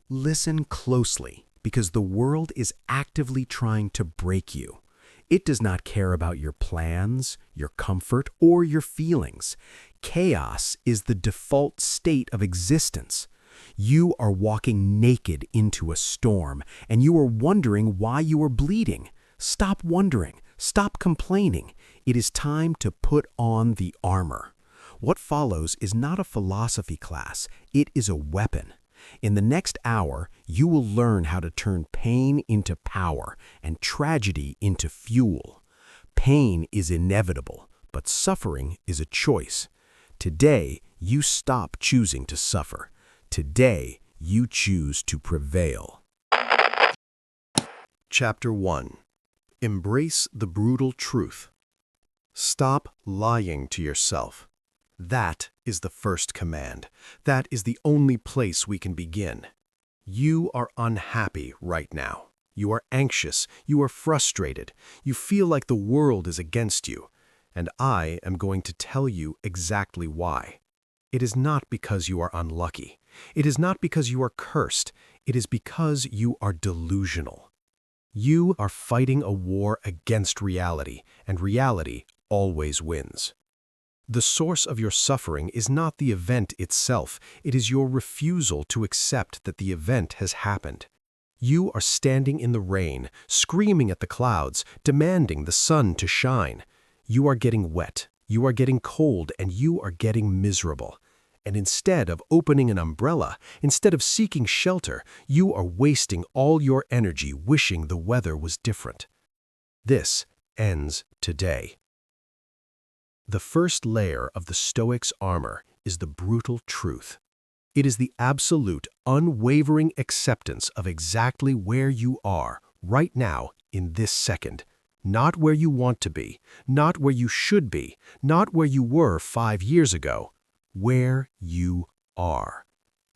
Listen closely, because the world is actively trying to break you. It does not care about your plans, your comfort, or your feelings. Chaos is the default state of existence. You are walking naked into a storm, and you are wondering why you are bleeding. Stop wondering. Stop complaining. It is time to put on the armor. What follows is not a philosophy class. It is a weapon. In the next hour, you will learn how to turn pain into power and tragedy into fuel. Pain is inevitable, but suffering is a choice. Today, you stop choosing to suffer. Today, you choose to prevail. Chapter 1. Embrace the brutal truth. Stop lying to yourself. That is the first command. That is the only place we can begin. You are unhappy right now. You are anxious. You are frustrated. You feel like the world is against you. And I am going to tell you exactly why. It is not because you are unlucky. It is not because you are cursed. It is because you are delusional. You are fighting a war against reality, and reality always wins. The source of your suffering is not the event itself. It is your refusal to accept that the event has happened. You are standing in the rain, screaming at the clouds, demanding the sun to shine. You are getting wet, you are getting cold, and you are getting miserable. And instead of opening an umbrella, instead of seeking shelter, you are wasting all your energy wishing the weather was different. This ends today. The first layer of the Stoic's armor is the brutal truth. It is the absolute, unwavering acceptance of exactly where you are, right now, in this second. Not where you want to be, not where you should be, not where you were 5 years ago. Where you are.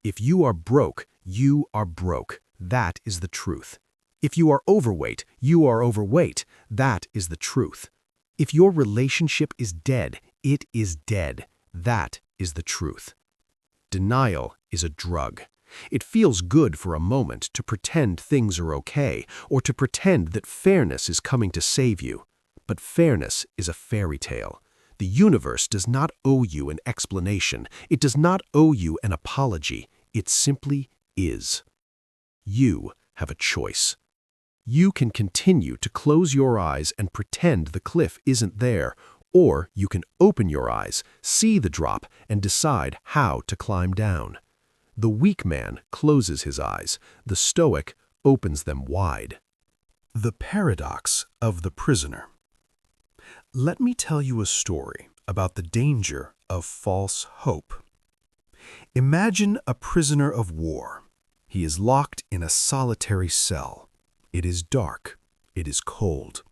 If you are broke, you are broke. That is the truth. If you are overweight, you are overweight. That is the truth. If your relationship is dead, it is dead. That is the truth. Denial is a drug. It feels good for a moment to pretend things are okay, or to pretend that fairness is coming to save you. But fairness is a fairy tale. The universe does not owe you an explanation. It does not owe you an apology. It simply is. You have a choice. You can continue to close your eyes and pretend the cliff isn't there, or you can open your eyes, see the drop, and decide how to climb down. The weak man closes his eyes. The Stoic opens them wide. The paradox of the prisoner. Let me tell you a story about the danger of false hope. Imagine a prisoner of war. He is locked in a solitary cell. It is dark. It is cold.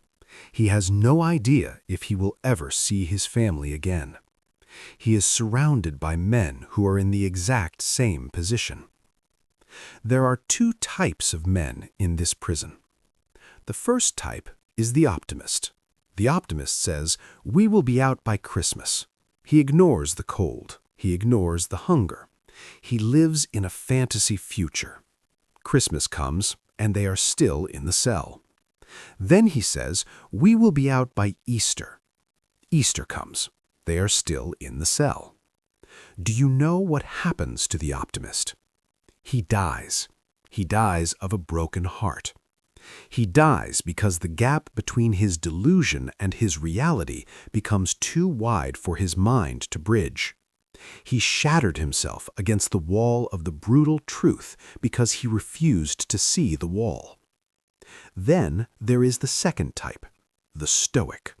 He has no idea if he will ever see his family again. He is surrounded by men who are in the exact same position. There are 2 types of men in this prison. The first type is the optimist. The optimist says, "We will be out by Christmas." He ignores the cold. He ignores the hunger. He lives in a fantasy future. Christmas comes, and they are still in the cell. Then he says, "We will be out by Easter." Easter comes. They are still in the cell. Do you know what happens to the optimist? He dies. He dies of a broken heart. He dies because the gap between his delusion and his reality becomes too wide for his mind to bridge. He shattered himself against the wall of the brutal truth because he refused to see the wall. Then there is the second type, the Stoic.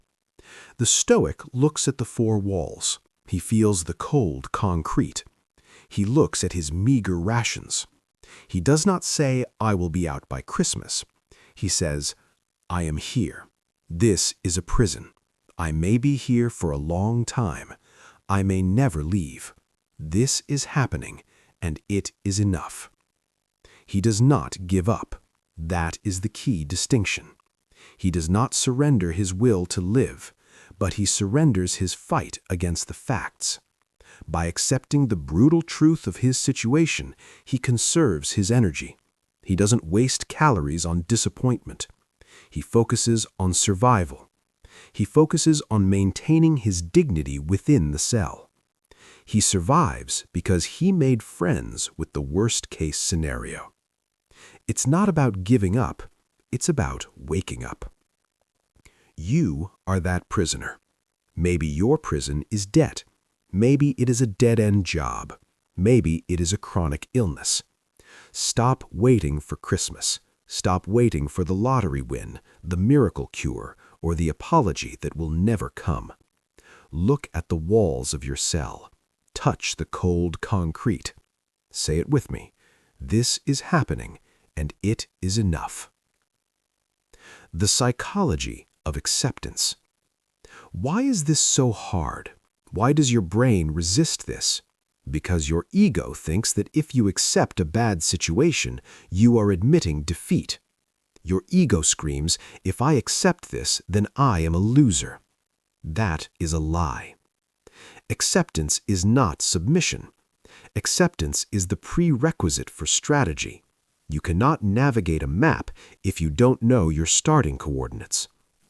The Stoic looks at the 4 walls. He feels the cold concrete. He looks at his meager rations. He does not say, "I will be out by Christmas." He says, "I am here. This is a prison. I may be here for a long time. I may never leave. This is happening, and it is enough." He does not give up. That is the key distinction. He does not surrender his will to live, but he surrenders his fight against the facts. By accepting the brutal truth of his situation, he conserves his energy. He doesn't waste calories on disappointment. He focuses on survival. He focuses on maintaining his dignity within the cell. He survives because he made friends with the worst-case scenario. It's not about giving up, it's about waking up. You are that prisoner. Maybe your prison is debt. Maybe it is a dead-end job. Maybe it is a chronic illness. Stop waiting for Christmas. Stop waiting for the lottery win, the miracle cure, or the apology that will never come. Look at the walls of your cell. Touch the cold concrete. Say it with me. This is happening, and it is enough. The psychology of acceptance. Why is this so hard? Why does your brain resist this? Because your ego thinks that if you accept a bad situation, you are admitting defeat. Your ego screams, if I accept this, then I am a loser. That is a lie. Acceptance is not submission. Acceptance is the prerequisite for strategy. You cannot navigate a map if you don't know your starting coordinates.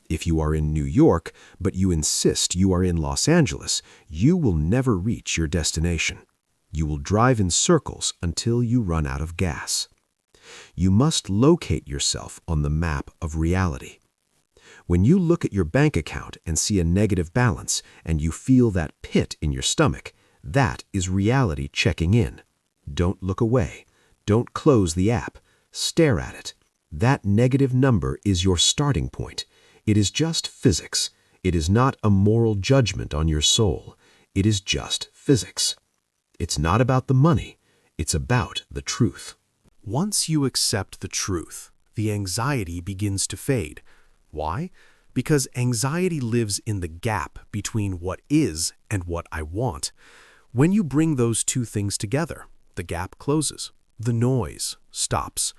If you are in New York, but you insist you are in Los Angeles, you will never reach your destination. You will drive in circles until you run out of gas. You must locate yourself on the map of reality. When you look at your bank account and see a negative balance and you feel that pit in your stomach, that is reality checking in. Don't look away. Don't close the app. Stare at it. That negative number is your starting point. It is just physics. It is not a moral judgment on your soul. It is just physics. It's not about the money. It's about the truth. Once you accept the truth, the anxiety begins to fade. Why? Because anxiety lives in the gap between what is and what I want. When you bring those two things together, the gap closes. The noise stops.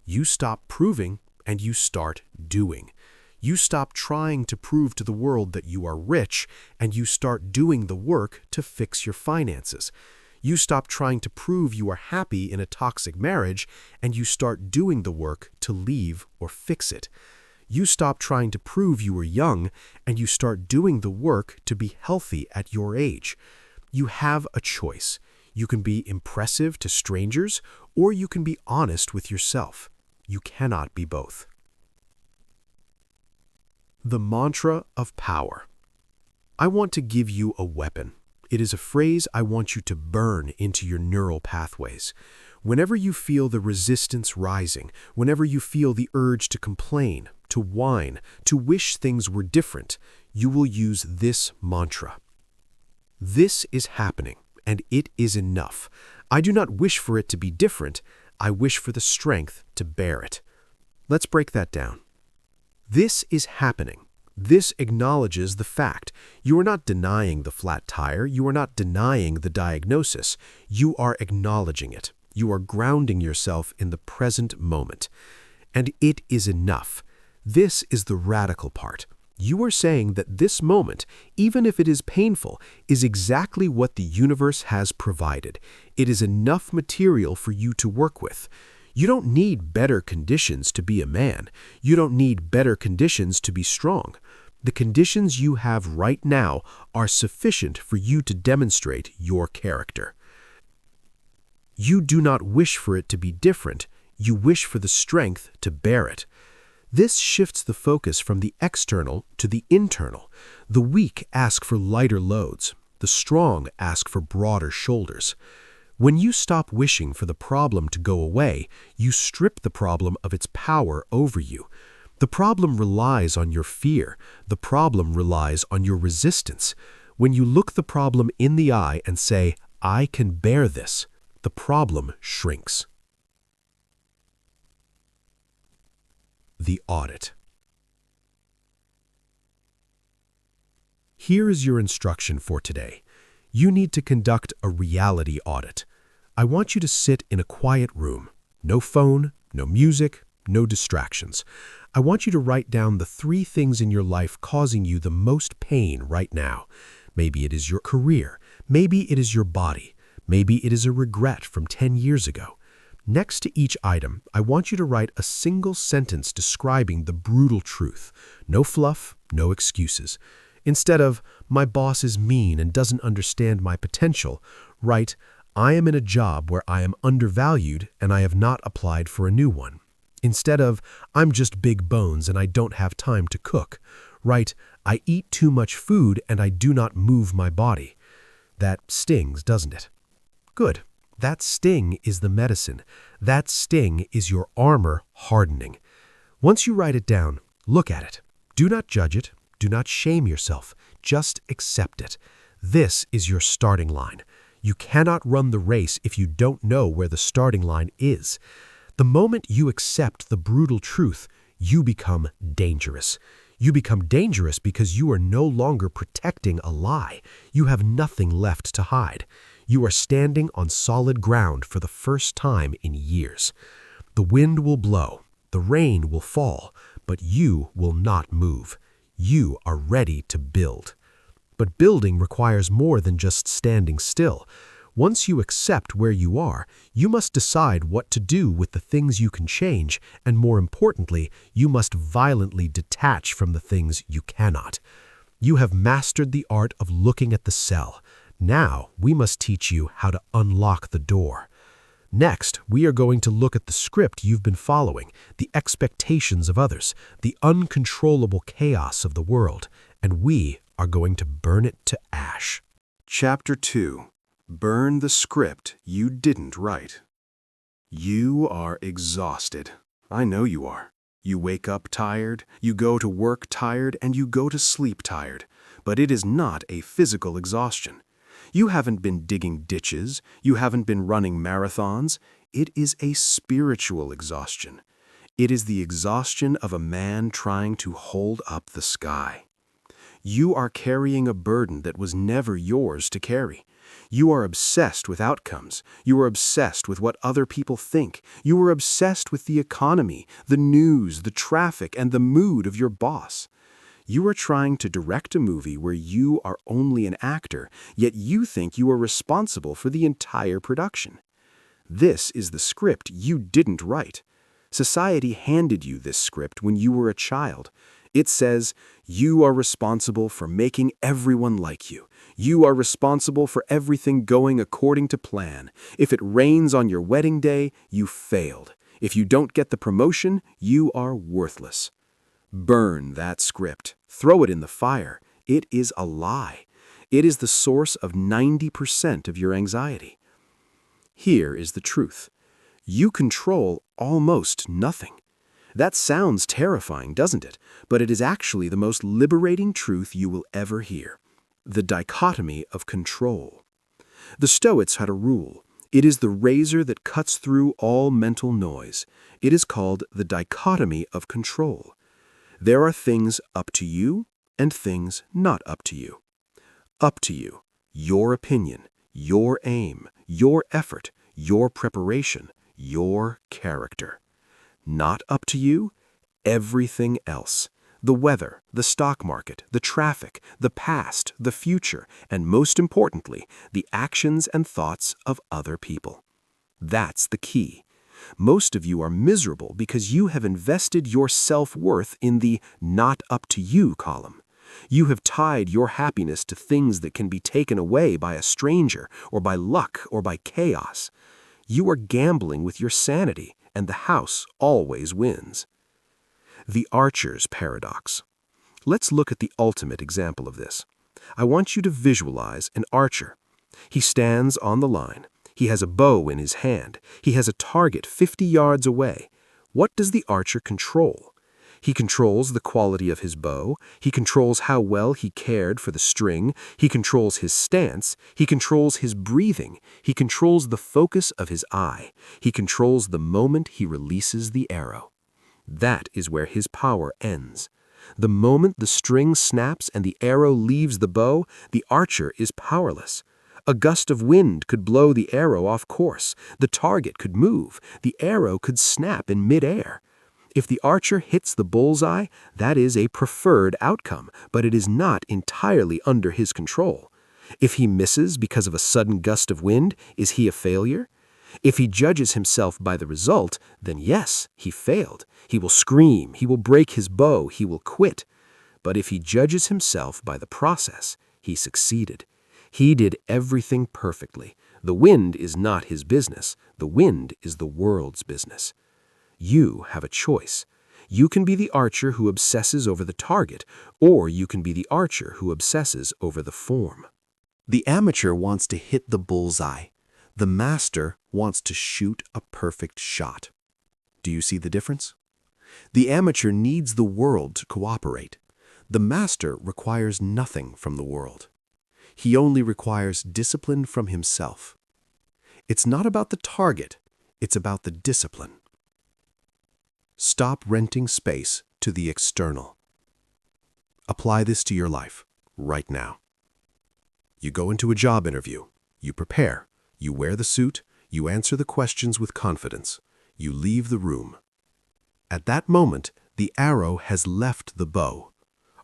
You stop proving and you start doing. You stop trying to prove to the world that you are rich and you start doing the work to fix your finances. You stop trying to prove you are happy in a toxic marriage and you start doing the work to leave or fix it. You stop trying to prove you are young and you start doing the work to be healthy at your age. You have a choice. You can be impressive to strangers or you can be honest with yourself. You cannot be both. The mantra of power. I want to give you a weapon. It is a phrase I want you to burn into your neural pathways. Whenever you feel the resistance rising, whenever you feel the urge to complain, to whine, to wish things were different, you will use this mantra. This is happening, and it is enough. I do not wish for it to be different. I wish for the strength to bear it. Let's break that down. This is happening. This acknowledges the fact. You are not denying the flat tire. You are not denying the diagnosis. You are acknowledging it. You are grounding yourself in the present moment. And it is enough. This is the radical part. You are saying that this moment, even if it is painful, is exactly what the universe has provided. It is enough material for you to work with. You don't need better conditions to be a man. You don't need better conditions to be strong. The conditions you have right now are sufficient for you to demonstrate your character. You do not wish for it to be different. You wish for the strength to bear it. This shifts the focus from the external to the internal. The weak ask for lighter loads. The strong ask for broader shoulders. When you stop wishing for the problem to go away, you strip the problem of its power over you. The problem relies on your fear. The problem relies on your resistance. When you look the problem in the eye and say, I can bear this, the problem shrinks. The audit. Here is your instruction for today. You need to conduct a reality audit. I want you to sit in a quiet room. No phone, no music, no distractions. I want you to write down the 3 things in your life causing you the most pain right now. Maybe it is your career. Maybe it is your body. Maybe it is a regret from 10 years ago. Next to each item, I want you to write a single sentence describing the brutal truth. No fluff, no excuses. Instead of, my boss is mean and doesn't understand my potential, write, I am in a job where I am undervalued and I have not applied for a new one. Instead of, I'm just big bones and I don't have time to cook, write, I eat too much food and I do not move my body. That stings, doesn't it? Good. That sting is the medicine. That sting is your armor hardening. Once you write it down, look at it. Do not judge it. Do not shame yourself. Just accept it. This is your starting line. You cannot run the race if you don't know where the starting line is. The moment you accept the brutal truth, you become dangerous. You become dangerous because you are no longer protecting a lie. You have nothing left to hide. You are standing on solid ground for the first time in years. The wind will blow, the rain will fall, but you will not move. You are ready to build. But building requires more than just standing still. Once you accept where you are, you must decide what to do with the things you can change, and more importantly, you must violently detach from the things you cannot. You have mastered the art of looking at the cell. Now, we must teach you how to unlock the door. Next, we are going to look at the script you've been following, the expectations of others, the uncontrollable chaos of the world, and we are going to burn it to ash. Chapter 2. Burn the script you didn't write. You are exhausted. I know you are. You wake up tired, you go to work tired, and you go to sleep tired. But it is not a physical exhaustion. You haven't been digging ditches. You haven't been running marathons. It is a spiritual exhaustion. It is the exhaustion of a man trying to hold up the sky. You are carrying a burden that was never yours to carry. You are obsessed with outcomes. You are obsessed with what other people think. You are obsessed with the economy, the news, the traffic, and the mood of your boss. You are trying to direct a movie where you are only an actor, yet you think you are responsible for the entire production. This is the script you didn't write. Society handed you this script when you were a child. It says, you are responsible for making everyone like you. You are responsible for everything going according to plan. If it rains on your wedding day, you failed. If you don't get the promotion, you are worthless. Burn that script. Throw it in the fire. It is a lie. It is the source of 90% of your anxiety. Here is the truth. You control almost nothing. That sounds terrifying, doesn't it? But it is actually the most liberating truth you will ever hear. The dichotomy of control. The Stoics had a rule. It is the razor that cuts through all mental noise. It is called the dichotomy of control. There are things up to you and things not up to you. Up to you, your opinion, your aim, your effort, your preparation, your character. Not up to you, everything else. The weather, the stock market, the traffic, the past, the future, and most importantly, the actions and thoughts of other people. That's the key. Most of you are miserable because you have invested your self-worth in the not up to you column. You have tied your happiness to things that can be taken away by a stranger or by luck or by chaos. You are gambling with your sanity, and the house always wins. The archer's paradox. Let's look at the ultimate example of this. I want you to visualize an archer. He stands on the line. He has a bow in his hand. He has a target 50 yards away. What does the archer control? He controls the quality of his bow. He controls how well he cared for the string. He controls his stance. He controls his breathing. He controls the focus of his eye. He controls the moment he releases the arrow. That is where his power ends. The moment the string snaps and the arrow leaves the bow, the archer is powerless. A gust of wind could blow the arrow off course. The target could move. The arrow could snap in midair. If the archer hits the bullseye, that is a preferred outcome, but it is not entirely under his control. If he misses because of a sudden gust of wind, is he a failure? If he judges himself by the result, then yes, he failed. He will scream, he will break his bow, he will quit. But if he judges himself by the process, he succeeded. He did everything perfectly. The wind is not his business. The wind is the world's business. You have a choice. You can be the archer who obsesses over the target, or you can be the archer who obsesses over the form. The amateur wants to hit the bullseye. The master wants to shoot a perfect shot. Do you see the difference? The amateur needs the world to cooperate. The master requires nothing from the world. He only requires discipline from himself. It's not about the target, it's about the discipline. Stop renting space to the external. Apply this to your life right now. You go into a job interview, you prepare, you wear the suit, you answer the questions with confidence, you leave the room. At that moment, the arrow has left the bow.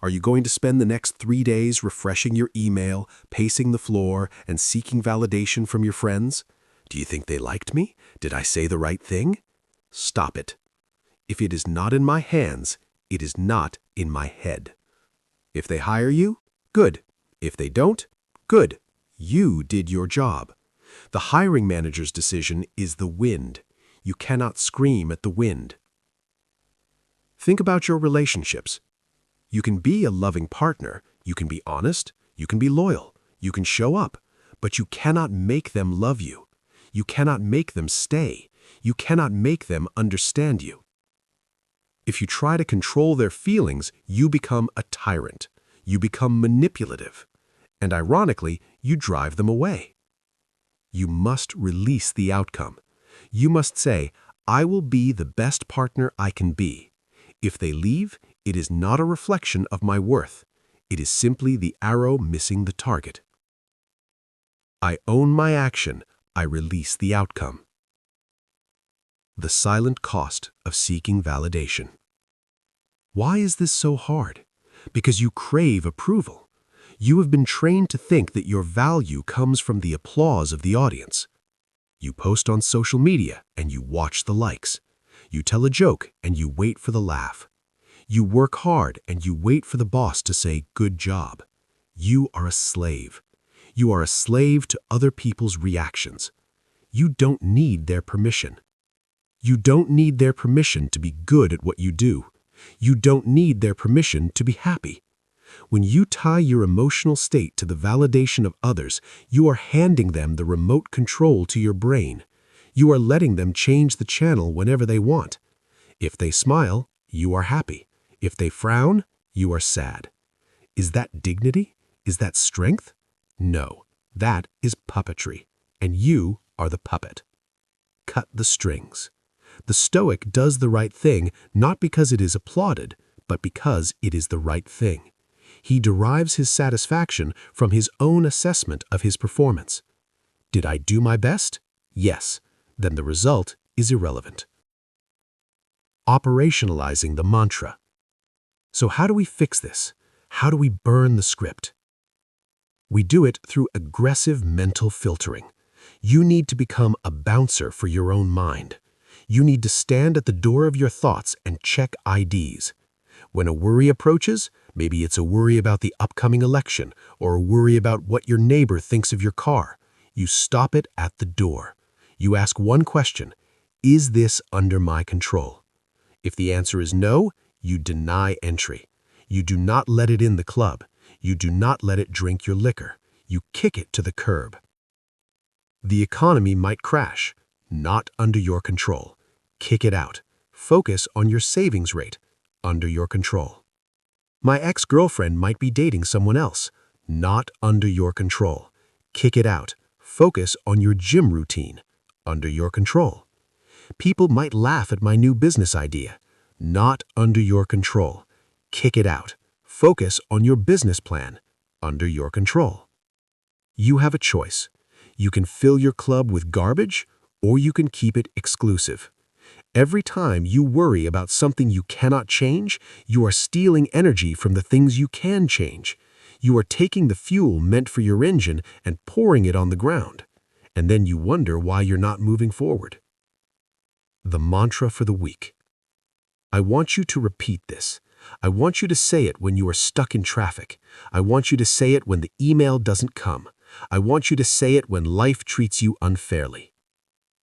Are you going to spend the next 3 days refreshing your email, pacing the floor, and seeking validation from your friends? Do you think they liked me? Did I say the right thing? Stop it. If it is not in my hands, it is not in my head. If they hire you, good. If they don't, good. You did your job. The hiring manager's decision is the wind. You cannot scream at the wind. Think about your relationships. You can be a loving partner, you can be honest, you can be loyal, you can show up, but you cannot make them love you. You cannot make them stay. You cannot make them understand you. If you try to control their feelings, you become a tyrant. You become manipulative. And ironically, you drive them away. You must release the outcome. You must say, I will be the best partner I can be. If they leave, it is not a reflection of my worth. It is simply the arrow missing the target. I own my action. I release the outcome. The silent cost of seeking validation. Why is this so hard? Because you crave approval. You have been trained to think that your value comes from the applause of the audience. You post on social media and you watch the likes. You tell a joke and you wait for the laugh. You work hard and you wait for the boss to say, good job. You are a slave. You are a slave to other people's reactions. You don't need their permission. You don't need their permission to be good at what you do. You don't need their permission to be happy. When you tie your emotional state to the validation of others, you are handing them the remote control to your brain. You are letting them change the channel whenever they want. If they smile, you are happy. If they frown, you are sad. Is that dignity? Is that strength? No, that is puppetry, and you are the puppet. Cut the strings. The Stoic does the right thing not because it is applauded, but because it is the right thing. He derives his satisfaction from his own assessment of his performance. Did I do my best? Yes. Then the result is irrelevant. Operationalizing the mantra. So how do we fix this? How do we burn the script? We do it through aggressive mental filtering. You need to become a bouncer for your own mind. You need to stand at the door of your thoughts and check IDs. When a worry approaches, maybe it's a worry about the upcoming election or a worry about what your neighbor thinks of your car, you stop it at the door. You ask one question, is this under my control? If the answer is no, you deny entry. You do not let it in the club. You do not let it drink your liquor. You kick it to the curb. The economy might crash. Not under your control. Kick it out. Focus on your savings rate. Under your control. My ex-girlfriend might be dating someone else. Not under your control. Kick it out. Focus on your gym routine. Under your control. People might laugh at my new business idea. Not under your control. Kick it out. Focus on your business plan. Under your control. You have a choice. You can fill your club with garbage, or you can keep it exclusive. Every time you worry about something you cannot change, you are stealing energy from the things you can change. You are taking the fuel meant for your engine and pouring it on the ground, and then you wonder why you're not moving forward. The mantra for the week. I want you to repeat this. I want you to say it when you are stuck in traffic. I want you to say it when the email doesn't come. I want you to say it when life treats you unfairly.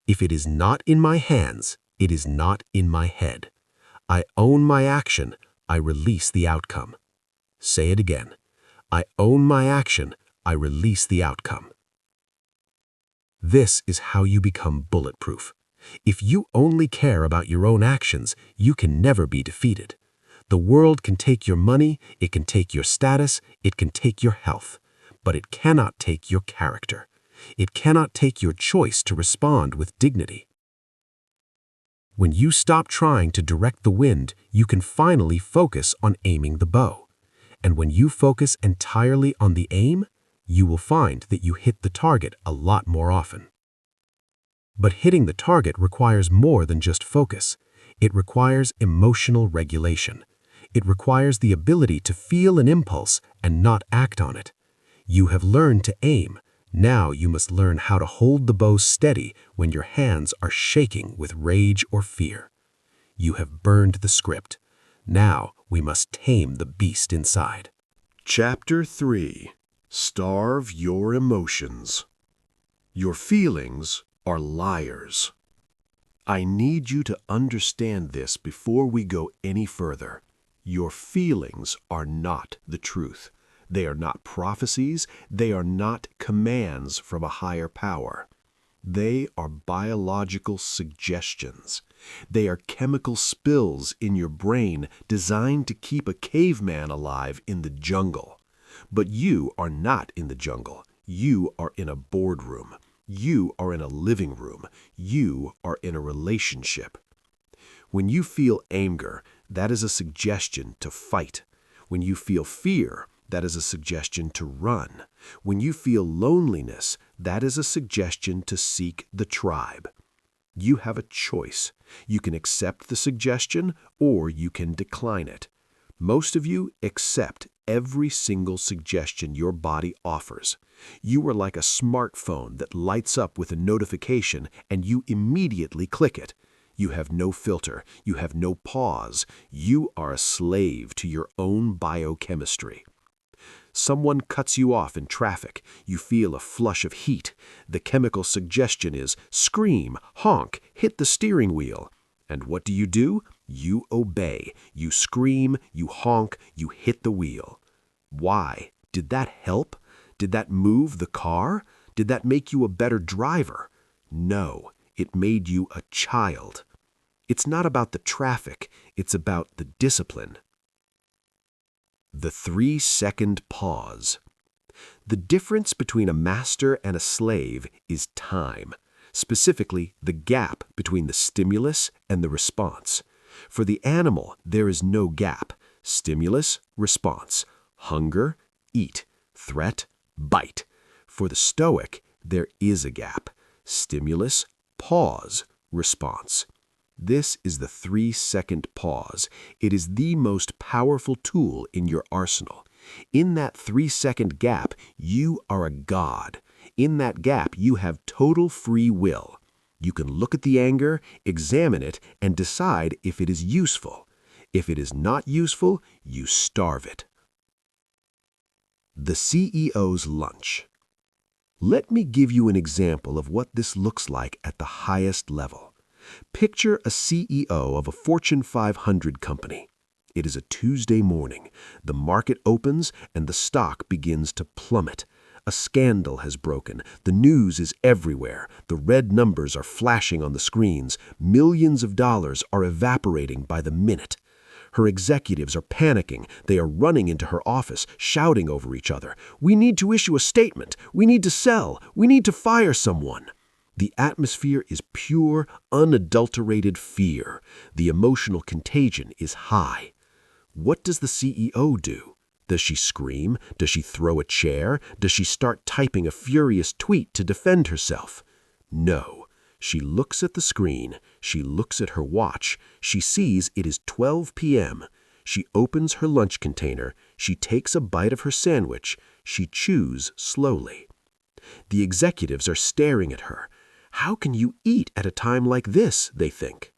If it is not in my hands, it is not in my head. I own my action. I release the outcome. Say it again. I own my action. I release the outcome. This is how you become bulletproof. If you only care about your own actions, you can never be defeated. The world can take your money, it can take your status, it can take your health, but it cannot take your character. It cannot take your choice to respond with dignity. When you stop trying to direct the wind, you can finally focus on aiming the bow. And when you focus entirely on the aim, you will find that you hit the target a lot more often. But hitting the target requires more than just focus. It requires emotional regulation. It requires the ability to feel an impulse and not act on it. You have learned to aim. Now you must learn how to hold the bow steady when your hands are shaking with rage or fear. You have burned the script. Now we must tame the beast inside. Chapter 3. Starve your emotions. Your feelings are liars. I need you to understand this before we go any further. Your feelings are not the truth. They are not prophecies. They are not commands from a higher power. They are biological suggestions. They are chemical spills in your brain designed to keep a caveman alive in the jungle. But you are not in the jungle. You are in a boardroom. You are in a living room. You are in a relationship. When you feel anger, that is a suggestion to fight. When you feel fear, that is a suggestion to run. When you feel loneliness, that is a suggestion to seek the tribe. You have a choice. You can accept the suggestion or you can decline it. Most of you accept every single suggestion your body offers. You are like a smartphone that lights up with a notification and you immediately click it. You have no filter. You have no pause. You are a slave to your own biochemistry. Someone cuts you off in traffic. You feel a flush of heat. The chemical suggestion is scream, honk, hit the steering wheel. And what do? You obey. You scream, you honk, you hit the wheel. Why? Did that help? Did that move the car? Did that make you a better driver? No, it made you a child. It's not about the traffic, it's about the discipline. The 3-second pause. The difference between a master and a slave is time, specifically the gap between the stimulus and the response. For the animal, there is no gap. Stimulus, response. Hunger, eat. Threat, bite. For the Stoic, there is a gap. Stimulus, pause, response. This is the 3-second pause. It is the most powerful tool in your arsenal. In that 3-second gap, you are a god. In that gap, you have total free will. You can look at the anger, examine it, and decide if it is useful. If it is not useful, you starve it. The CEO's lunch. Let me give you an example of what this looks like at the highest level. Picture a CEO of a Fortune 500 company. It is a Tuesday morning. The market opens and the stock begins to plummet. A scandal has broken. The news is everywhere. The red numbers are flashing on the screens. Millions of dollars are evaporating by the minute. Her executives are panicking. They are running into her office, shouting over each other. We need to issue a statement. We need to sell. We need to fire someone. The atmosphere is pure, unadulterated fear. The emotional contagion is high. What does the CEO do? Does she scream? Does she throw a chair? Does she start typing a furious tweet to defend herself? No. She looks at the screen. She looks at her watch. She sees it is 12 p.m. She opens her lunch container, she takes a bite of her sandwich, she chews slowly. The executives are staring at her. How can you eat at a time like this, they think.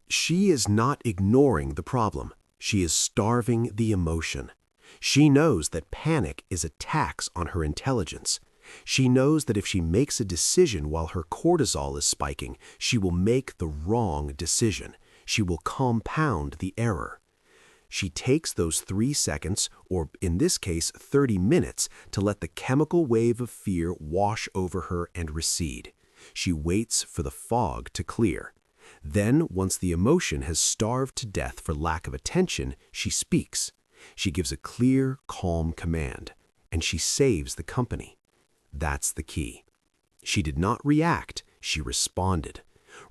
She is not ignoring the problem. She is starving the emotion. She knows that panic is a tax on her intelligence. She knows that if she makes a decision while her cortisol is spiking, she will make the wrong decision. She will compound the error. She takes those 3 seconds, or in this case 30 minutes, to let the chemical wave of fear wash over her and recede. She waits for the fog to clear. Then, once the emotion has starved to death for lack of attention, she speaks. She gives a clear, calm command, and she saves the company. That's the key. She did not react, she responded.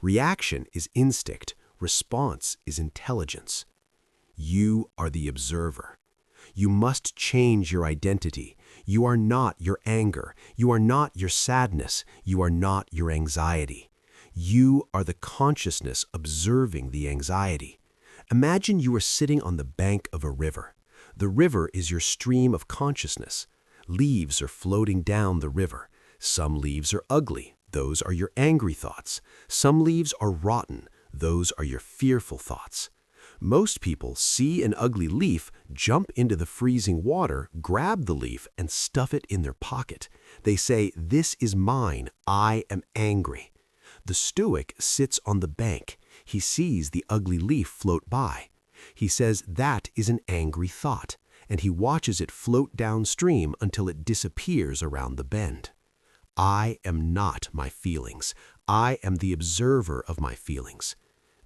Reaction is instinct, response is intelligence. You are the observer. You must change your identity. You are not your anger. You are not your sadness. You are not your anxiety. You are the consciousness observing the anxiety. Imagine you are sitting on the bank of a river. The river is your stream of consciousness. Leaves are floating down the river. Some leaves are ugly. Those are your angry thoughts. Some leaves are rotten. Those are your fearful thoughts. Most people see an ugly leaf, jump into the freezing water, grab the leaf, and stuff it in their pocket. They say, "This is mine. I am angry." The Stoic sits on the bank. He sees the ugly leaf float by. He says that is an angry thought, and he watches it float downstream until it disappears around the bend. I am not my feelings. I am the observer of my feelings.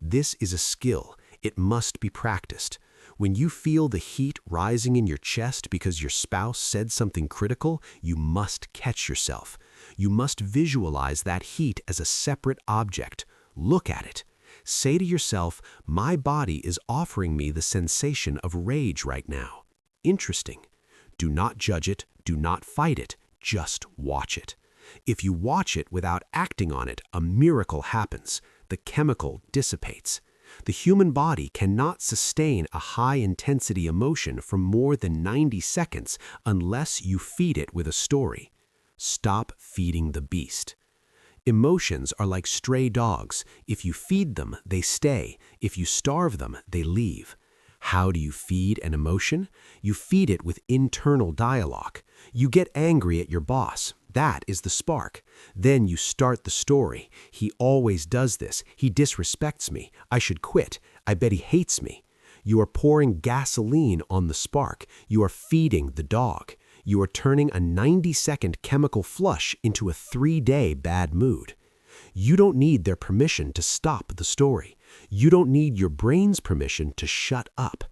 This is a skill. It must be practiced. When you feel the heat rising in your chest because your spouse said something critical, you must catch yourself. You must visualize that heat as a separate object. Look at it. Say to yourself, my body is offering me the sensation of rage right now. Interesting. Do not judge it. Do not fight it. Just watch it. If you watch it without acting on it, a miracle happens. The chemical dissipates. The human body cannot sustain a high-intensity emotion for more than 90 seconds unless you feed it with a story. Stop feeding the beast. Emotions are like stray dogs. If you feed them, they stay. If you starve them, they leave. How do you feed an emotion? You feed it with internal dialogue. You get angry at your boss. That is the spark. Then you start the story. He always does this. He disrespects me. I should quit. I bet he hates me. You are pouring gasoline on the spark. You are feeding the dog. You are turning a 90-second chemical flush into a 3-day bad mood. You don't need their permission to stop the story. You don't need your brain's permission to shut up.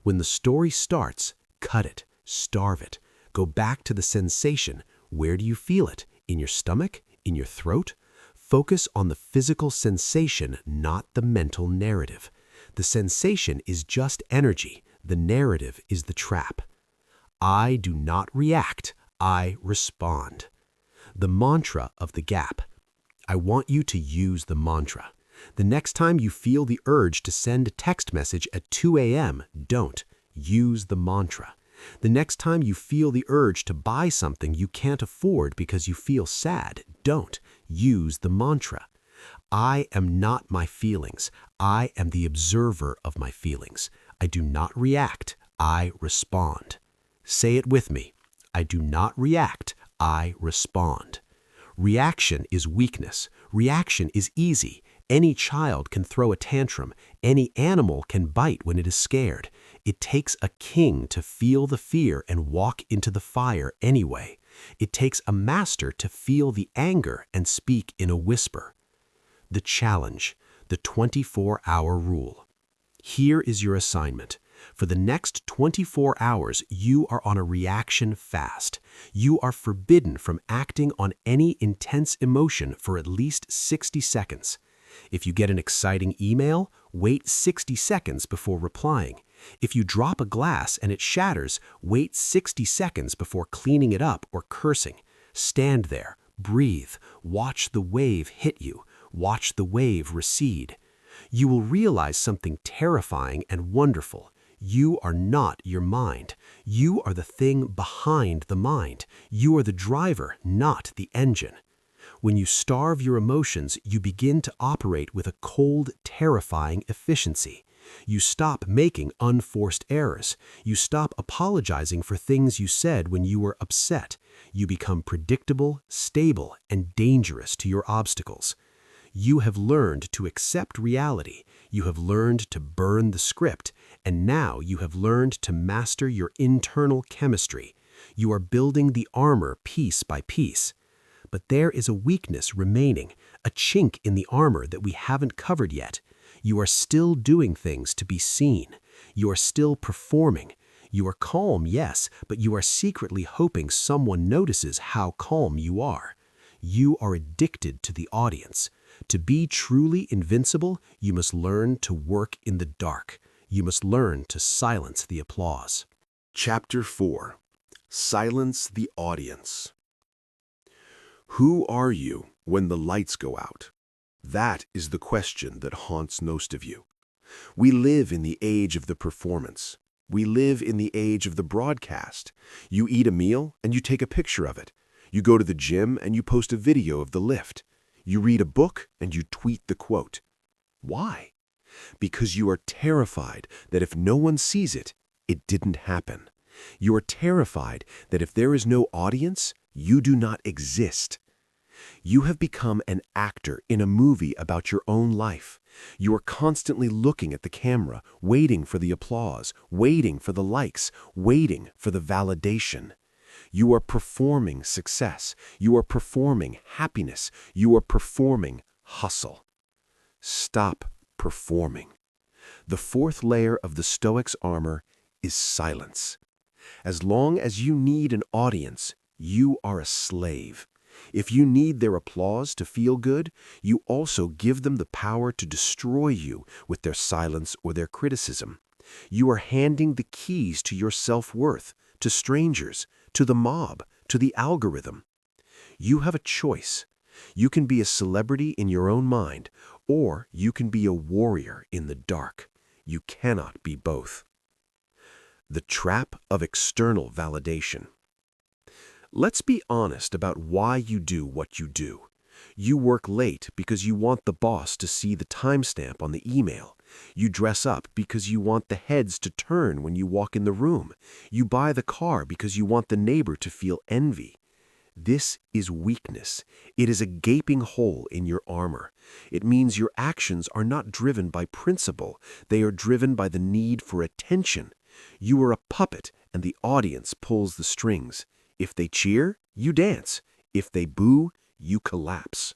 When the story starts, cut it, starve it. Go back to the sensation. Where do you feel it? In your stomach? In your throat? Focus on the physical sensation, not the mental narrative. The sensation is just energy. The narrative is the trap. I do not react. I respond. The mantra of the gap. I want you to use the mantra. The next time you feel the urge to send a text message at 2 a.m., don't. Use the mantra. The next time you feel the urge to buy something you can't afford because you feel sad, don't. Use the mantra. I am not my feelings. I am the observer of my feelings. I do not react. I respond. Say it with me. I do not react. I respond. Reaction is weakness. Reaction is easy. Any child can throw a tantrum. Any animal can bite when it is scared. It takes a king to feel the fear and walk into the fire anyway. It takes a master to feel the anger and speak in a whisper. The challenge, the 24-hour rule. Here is your assignment. For the next 24 hours, you are on a reaction fast. You are forbidden from acting on any intense emotion for at least 60 seconds. If you get an exciting email, wait 60 seconds before replying. If you drop a glass and it shatters, wait 60 seconds before cleaning it up or cursing. Stand there, breathe, watch the wave hit you, watch the wave recede. You will realize something terrifying and wonderful. You are not your mind. You are the thing behind the mind. You are the driver, not the engine. When you starve your emotions, you begin to operate with a cold, terrifying efficiency. You stop making unforced errors. You stop apologizing for things you said when you were upset. You become predictable, stable, and dangerous to your obstacles. You have learned to accept reality. You have learned to burn the script. And now you have learned to master your internal chemistry. You are building the armor piece by piece. But there is a weakness remaining, a chink in the armor that we haven't covered yet. You are still doing things to be seen. You are still performing. You are calm, yes, but you are secretly hoping someone notices how calm you are. You are addicted to the audience. To be truly invincible, you must learn to work in the dark. You must learn to silence the applause. Chapter 4. Silence the audience. Who are you when the lights go out? That is the question that haunts most of you. We live in the age of the performance. We live in the age of the broadcast. You eat a meal and you take a picture of it. You go to the gym and you post a video of the lift. You read a book and you tweet the quote. Why? Because you are terrified that if no one sees it, it didn't happen. You are terrified that if there is no audience, you do not exist. You have become an actor in a movie about your own life. You are constantly looking at the camera, waiting for the applause, waiting for the likes, waiting for the validation. You are performing success. You are performing happiness. You are performing hustle. Stop performing. The fourth layer of the Stoic's armor is silence. As long as you need an audience, you are a slave. If you need their applause to feel good, you also give them the power to destroy you with their silence or their criticism. You are handing the keys to your self-worth, to strangers, to the mob, to the algorithm. You have a choice. You can be a celebrity in your own mind, or you can be a warrior in the dark. You cannot be both. The trap of external validation. Let's be honest about why you do what you do. You work late because you want the boss to see the timestamp on the email. You dress up because you want the heads to turn when you walk in the room. You buy the car because you want the neighbor to feel envy. This is weakness. It is a gaping hole in your armor. It means your actions are not driven by principle. They are driven by the need for attention. You are a puppet and the audience pulls the strings. If they cheer, you dance. If they boo, you collapse.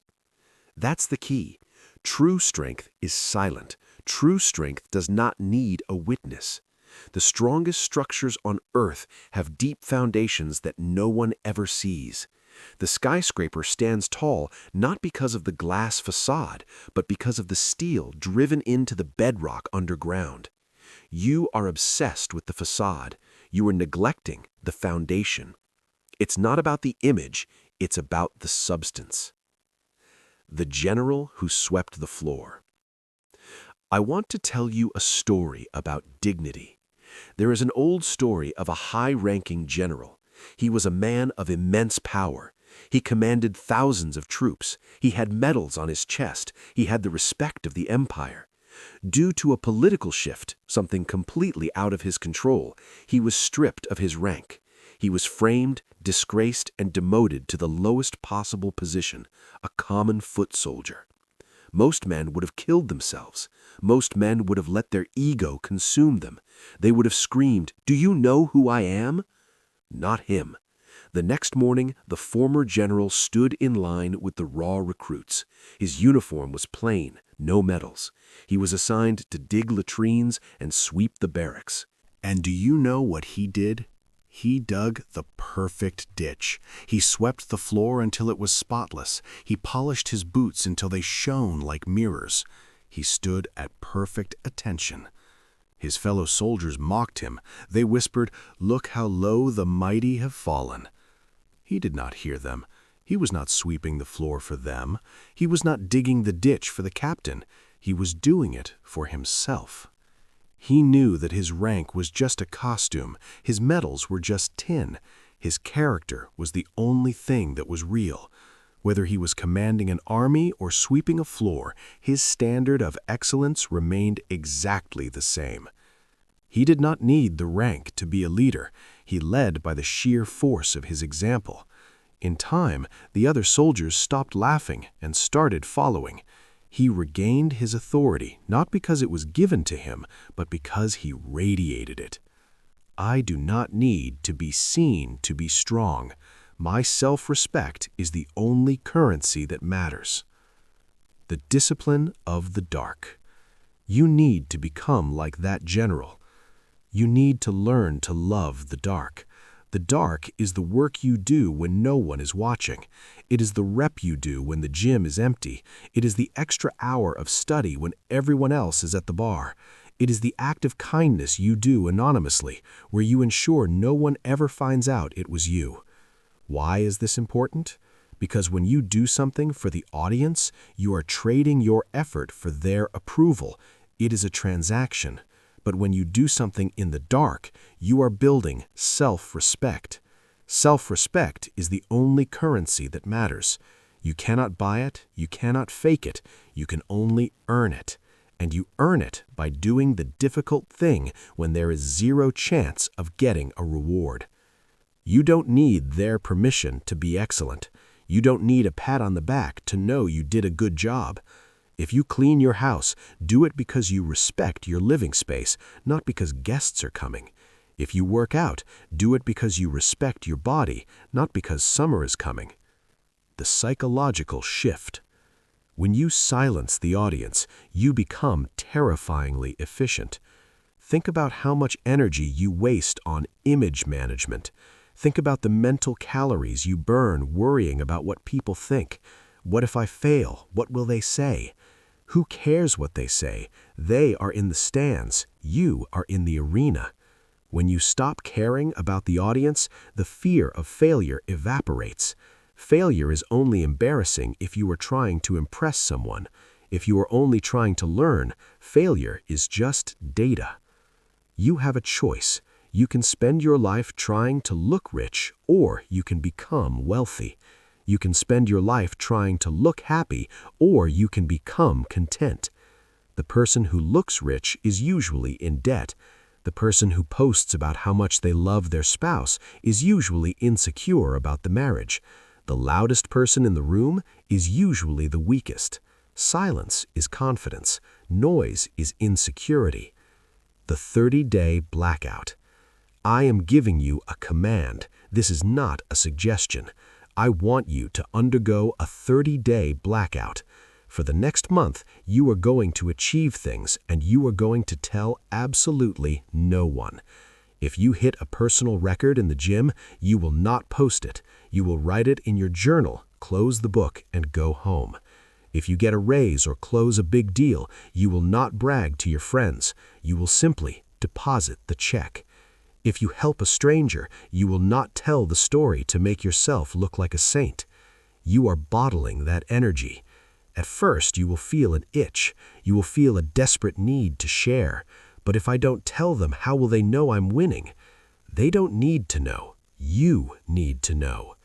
That's the key. True strength is silent. True strength does not need a witness. The strongest structures on earth have deep foundations that no one ever sees. The skyscraper stands tall not because of the glass facade, but because of the steel driven into the bedrock underground. You are obsessed with the facade. You are neglecting the foundation. It's not about the image, it's about the substance. The general who swept the floor. I want to tell you a story about dignity. There is an old story of a high-ranking general. He was a man of immense power. He commanded thousands of troops. He had medals on his chest. He had the respect of the empire. Due to a political shift, something completely out of his control, he was stripped of his rank. He was framed, disgraced, and demoted to the lowest possible position, a common foot soldier. Most men would have killed themselves. Most men would have let their ego consume them. They would have screamed, "Do you know who I am?" Not him. The next morning, the former general stood in line with the raw recruits. His uniform was plain, no medals. He was assigned to dig latrines and sweep the barracks. And do you know what he did? He dug the perfect ditch. He swept the floor until it was spotless. He polished his boots until they shone like mirrors. He stood at perfect attention. His fellow soldiers mocked him. They whispered, "Look how low the mighty have fallen." He did not hear them. He was not sweeping the floor for them. He was not digging the ditch for the captain. He was doing it for himself. He knew that his rank was just a costume, his medals were just tin. His character was the only thing that was real. Whether he was commanding an army or sweeping a floor, his standard of excellence remained exactly the same. He did not need the rank to be a leader. He led by the sheer force of his example. In time, the other soldiers stopped laughing and started following. He regained his authority, not because it was given to him, but because he radiated it. I do not need to be seen to be strong. My self-respect is the only currency that matters. The discipline of the dark. You need to become like that general. You need to learn to love the dark. The dark is the work you do when no one is watching. It is the rep you do when the gym is empty. It is the extra hour of study when everyone else is at the bar. It is the act of kindness you do anonymously, where you ensure no one ever finds out it was you. Why is this important? Because when you do something for the audience, you are trading your effort for their approval. It is a transaction. But when you do something in the dark, you are building self-respect. Self-respect is the only currency that matters. You cannot buy it, you cannot fake it, you can only earn it. And you earn it by doing the difficult thing when there is zero chance of getting a reward. You don't need their permission to be excellent. You don't need a pat on the back to know you did a good job. If you clean your house, do it because you respect your living space, not because guests are coming. If you work out, do it because you respect your body, not because summer is coming. The psychological shift. When you silence the audience, you become terrifyingly efficient. Think about how much energy you waste on image management. Think about the mental calories you burn worrying about what people think. What if I fail? What will they say? Who cares what they say? They are in the stands. You are in the arena. When you stop caring about the audience, the fear of failure evaporates. Failure is only embarrassing if you are trying to impress someone. If you are only trying to learn, failure is just data. You have a choice. You can spend your life trying to look rich, or you can become wealthy. You can spend your life trying to look happy, or you can become content. The person who looks rich is usually in debt. The person who posts about how much they love their spouse is usually insecure about the marriage. The loudest person in the room is usually the weakest. Silence is confidence. Noise is insecurity. The 30-day blackout. I am giving you a command. This is not a suggestion. I want you to undergo a 30-day blackout. For the next month, you are going to achieve things, and you are going to tell absolutely no one. If you hit a personal record in the gym, you will not post it. You will write it in your journal, close the book, and go home. If you get a raise or close a big deal, you will not brag to your friends. You will simply deposit the check. If you help a stranger, you will not tell the story to make yourself look like a saint. You are bottling that energy. At first, you will feel an itch. You will feel a desperate need to share. But if I don't tell them, how will they know I'm winning? They don't need to know. You need to know.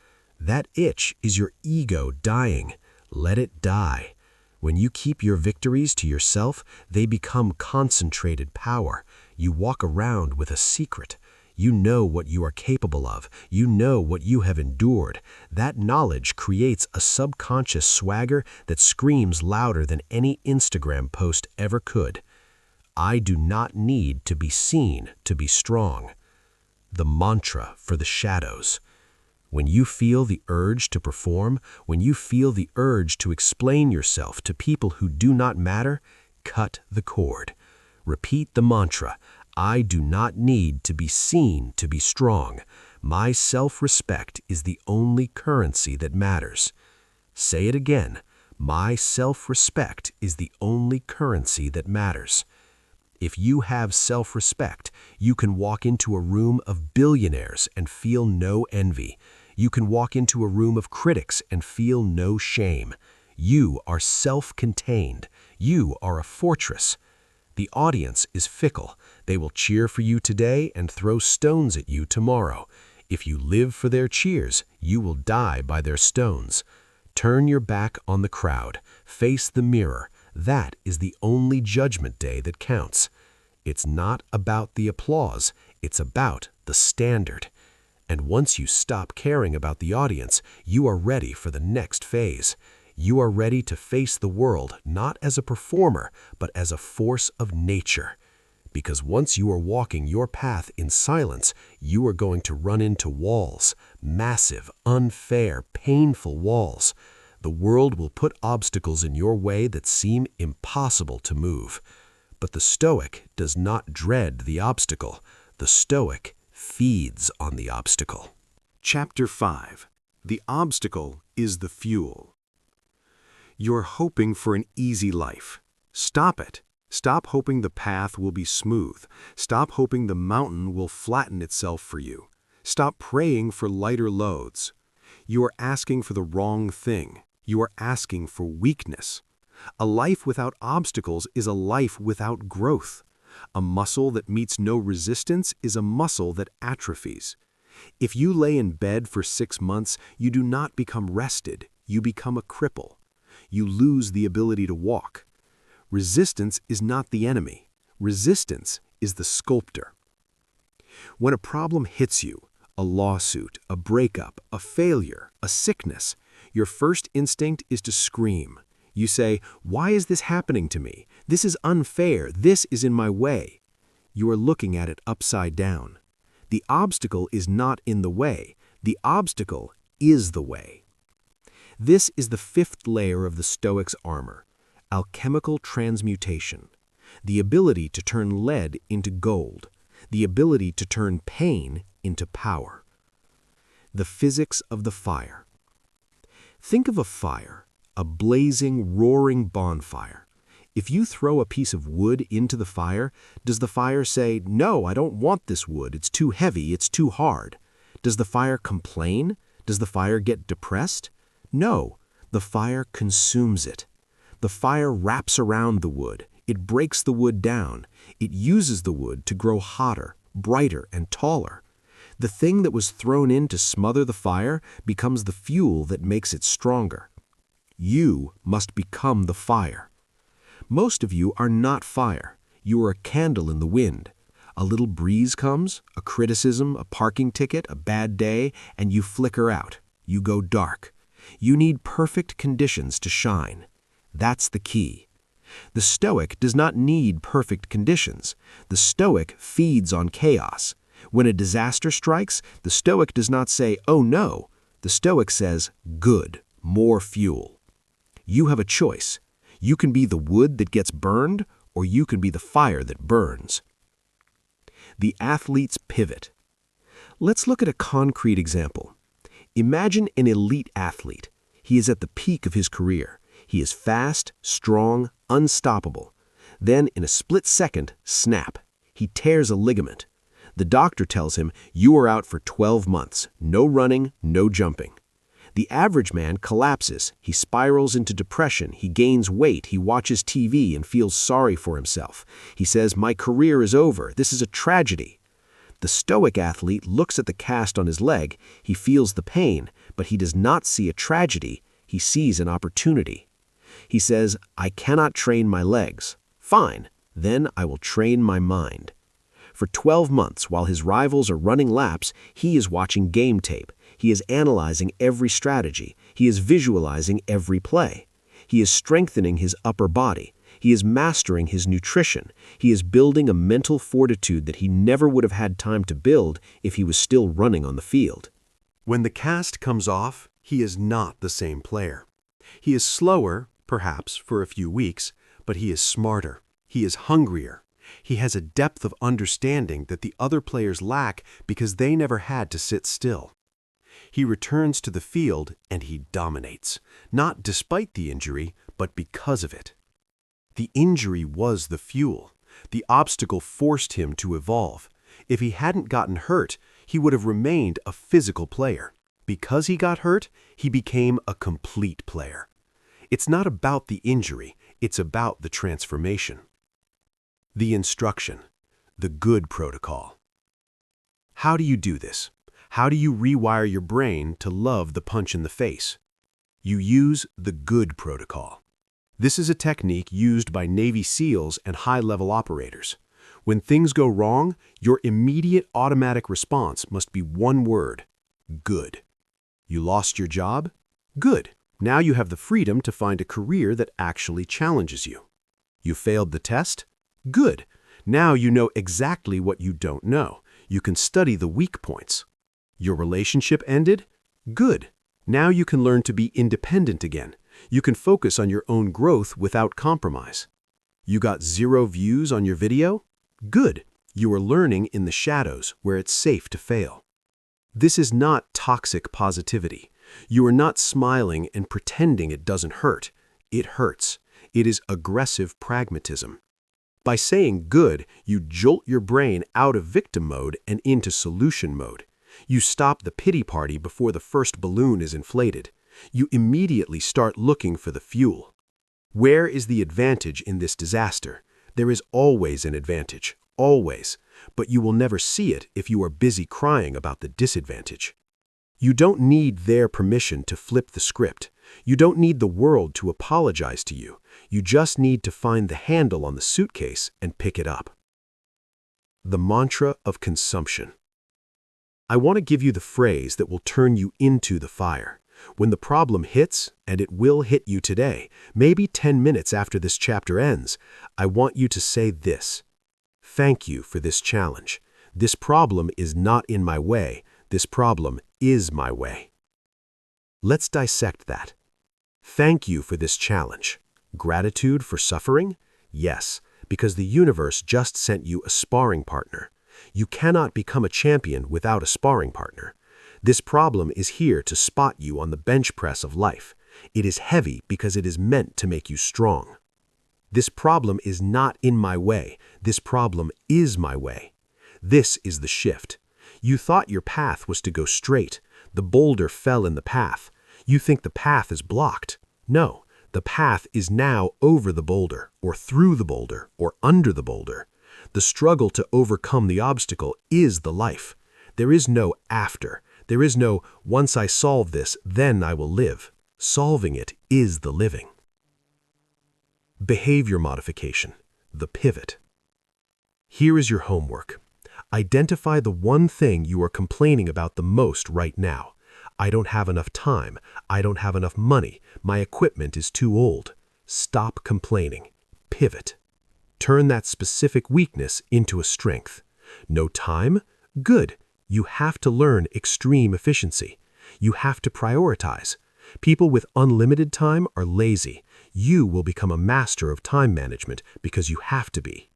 That itch is your ego dying. Let it die. When you keep your victories to yourself, they become concentrated power. You walk around with a secret. You know what you are capable of. You know what you have endured. That knowledge creates a subconscious swagger that screams louder than any Instagram post ever could. I do not need to be seen to be strong. The mantra for the shadows. When you feel the urge to perform, when you feel the urge to explain yourself to people who do not matter, cut the cord. Repeat the mantra. I do not need to be seen to be strong. My self-respect is the only currency that matters. Say it again. My self-respect is the only currency that matters. If you have self-respect, you can walk into a room of billionaires and feel no envy. You can walk into a room of critics and feel no shame. You are self-contained. You are a fortress. The audience is fickle. They will cheer for you today and throw stones at you tomorrow. If you live for their cheers, you will die by their stones. Turn your back on the crowd. Face the mirror. That is the only judgment day that counts. It's not about the applause. It's about the standard. And once you stop caring about the audience, you are ready for the next phase. You are ready to face the world not as a performer, but as a force of nature. Because once you are walking your path in silence, you are going to run into walls, massive, unfair, painful walls. The world will put obstacles in your way that seem impossible to move. But the Stoic does not dread the obstacle. The Stoic feeds on the obstacle. Chapter 5. The obstacle is the fuel. You're hoping for an easy life. Stop it. Stop hoping the path will be smooth. Stop hoping the mountain will flatten itself for you. Stop praying for lighter loads. You are asking for the wrong thing. You are asking for weakness. A life without obstacles is a life without growth. A muscle that meets no resistance is a muscle that atrophies. If you lay in bed for 6 months, you do not become rested. You become a cripple. You lose the ability to walk. Resistance is not the enemy. Resistance is the sculptor. When a problem hits you, a lawsuit, a breakup, a failure, a sickness, your first instinct is to scream. You say, "Why is this happening to me? This is unfair. This is in my way." You are looking at it upside down. The obstacle is not in the way. The obstacle is the way. This is the 5th layer of the Stoic's armor, alchemical transmutation, the ability to turn lead into gold, the ability to turn pain into power. The physics of the fire. Think of a fire, a blazing, roaring bonfire. If you throw a piece of wood into the fire, does the fire say, "No, I don't want this wood, it's too heavy, it's too hard"? Does the fire complain? Does the fire get depressed? No, the fire consumes it. The fire wraps around the wood. It breaks the wood down. It uses the wood to grow hotter, brighter, and taller. The thing that was thrown in to smother the fire becomes the fuel that makes it stronger. You must become the fire. Most of you are not fire. You are a candle in the wind. A little breeze comes, a criticism, a parking ticket, a bad day, and you flicker out. You go dark. You need perfect conditions to shine. That's the key. The Stoic does not need perfect conditions. The Stoic feeds on chaos. When a disaster strikes, the Stoic does not say, "Oh no." The Stoic says, "Good, more fuel." You have a choice. You can be the wood that gets burned, or you can be the fire that burns. The athlete's pivot. Let's look at a concrete example. Imagine an elite athlete. He is at the peak of his career. He is fast, strong, unstoppable. Then, in a split second, snap. He tears a ligament. The doctor tells him, "You are out for 12 months. No running, no jumping." The average man collapses. He spirals into depression. He gains weight. He watches TV and feels sorry for himself. He says, "My career is over. This is a tragedy." The Stoic athlete looks at the cast on his leg. He feels the pain, but he does not see a tragedy. He sees an opportunity. He says, "I cannot train my legs. Fine, then I will train my mind." For 12 months, while his rivals are running laps, he is watching game tape. He is analyzing every strategy. He is visualizing every play. He is strengthening his upper body. He is mastering his nutrition. He is building a mental fortitude that he never would have had time to build if he was still running on the field. When the cast comes off, he is not the same player. He is slower, perhaps, for a few weeks, but he is smarter. He is hungrier. He has a depth of understanding that the other players lack because they never had to sit still. He returns to the field and he dominates, not despite the injury, but because of it. The injury was the fuel. The obstacle forced him to evolve. If he hadn't gotten hurt, he would have remained a physical player. Because he got hurt, he became a complete player. It's not about the injury, it's about the transformation. The instruction, the good protocol. How do you do this? How do you rewire your brain to love the punch in the face? You use the good protocol. This is a technique used by Navy SEALs and high-level operators. When things go wrong, your immediate automatic response must be one word: good. You lost your job? Good. Now you have the freedom to find a career that actually challenges you. You failed the test? Good. Now you know exactly what you don't know. You can study the weak points. Your relationship ended? Good. Now you can learn to be independent again. You can focus on your own growth without compromise. You got 0 views on your video? Good. You are learning in the shadows where it's safe to fail. This is not toxic positivity. You are not smiling and pretending it doesn't hurt. It hurts. It is aggressive pragmatism. By saying good, you jolt your brain out of victim mode and into solution mode. You stop the pity party before the first balloon is inflated. You immediately start looking for the fuel. Where is the advantage in this disaster? There is always an advantage, always, but you will never see it if you are busy crying about the disadvantage. You don't need their permission to flip the script. You don't need the world to apologize to you. You just need to find the handle on the suitcase and pick it up. The mantra of consumption. I want to give you the phrase that will turn you into the fire. When the problem hits, and it will hit you today, maybe 10 minutes after this chapter ends, I want you to say this: thank you for this challenge. This problem is not in my way. This problem is my way. Let's dissect that. Thank you for this challenge. Gratitude for suffering? Yes, because the universe just sent you a sparring partner. You cannot become a champion without a sparring partner. This problem is here to spot you on the bench press of life. It is heavy because it is meant to make you strong. This problem is not in my way. This problem is my way. This is the shift. You thought your path was to go straight. The boulder fell in the path. You think the path is blocked. No, the path is now over the boulder, or through the boulder, or under the boulder. The struggle to overcome the obstacle is the life. There is no after. There is no once I solve this, then I will live. Solving it is the living. Behavior modification, the pivot. Here is your homework. Identify the one thing you are complaining about the most right now. I don't have enough time. I don't have enough money. My equipment is too old. Stop complaining. Pivot. Turn that specific weakness into a strength. No time? Good. You have to learn extreme efficiency. You have to prioritize. People with unlimited time are lazy. You will become a master of time management because you have to be.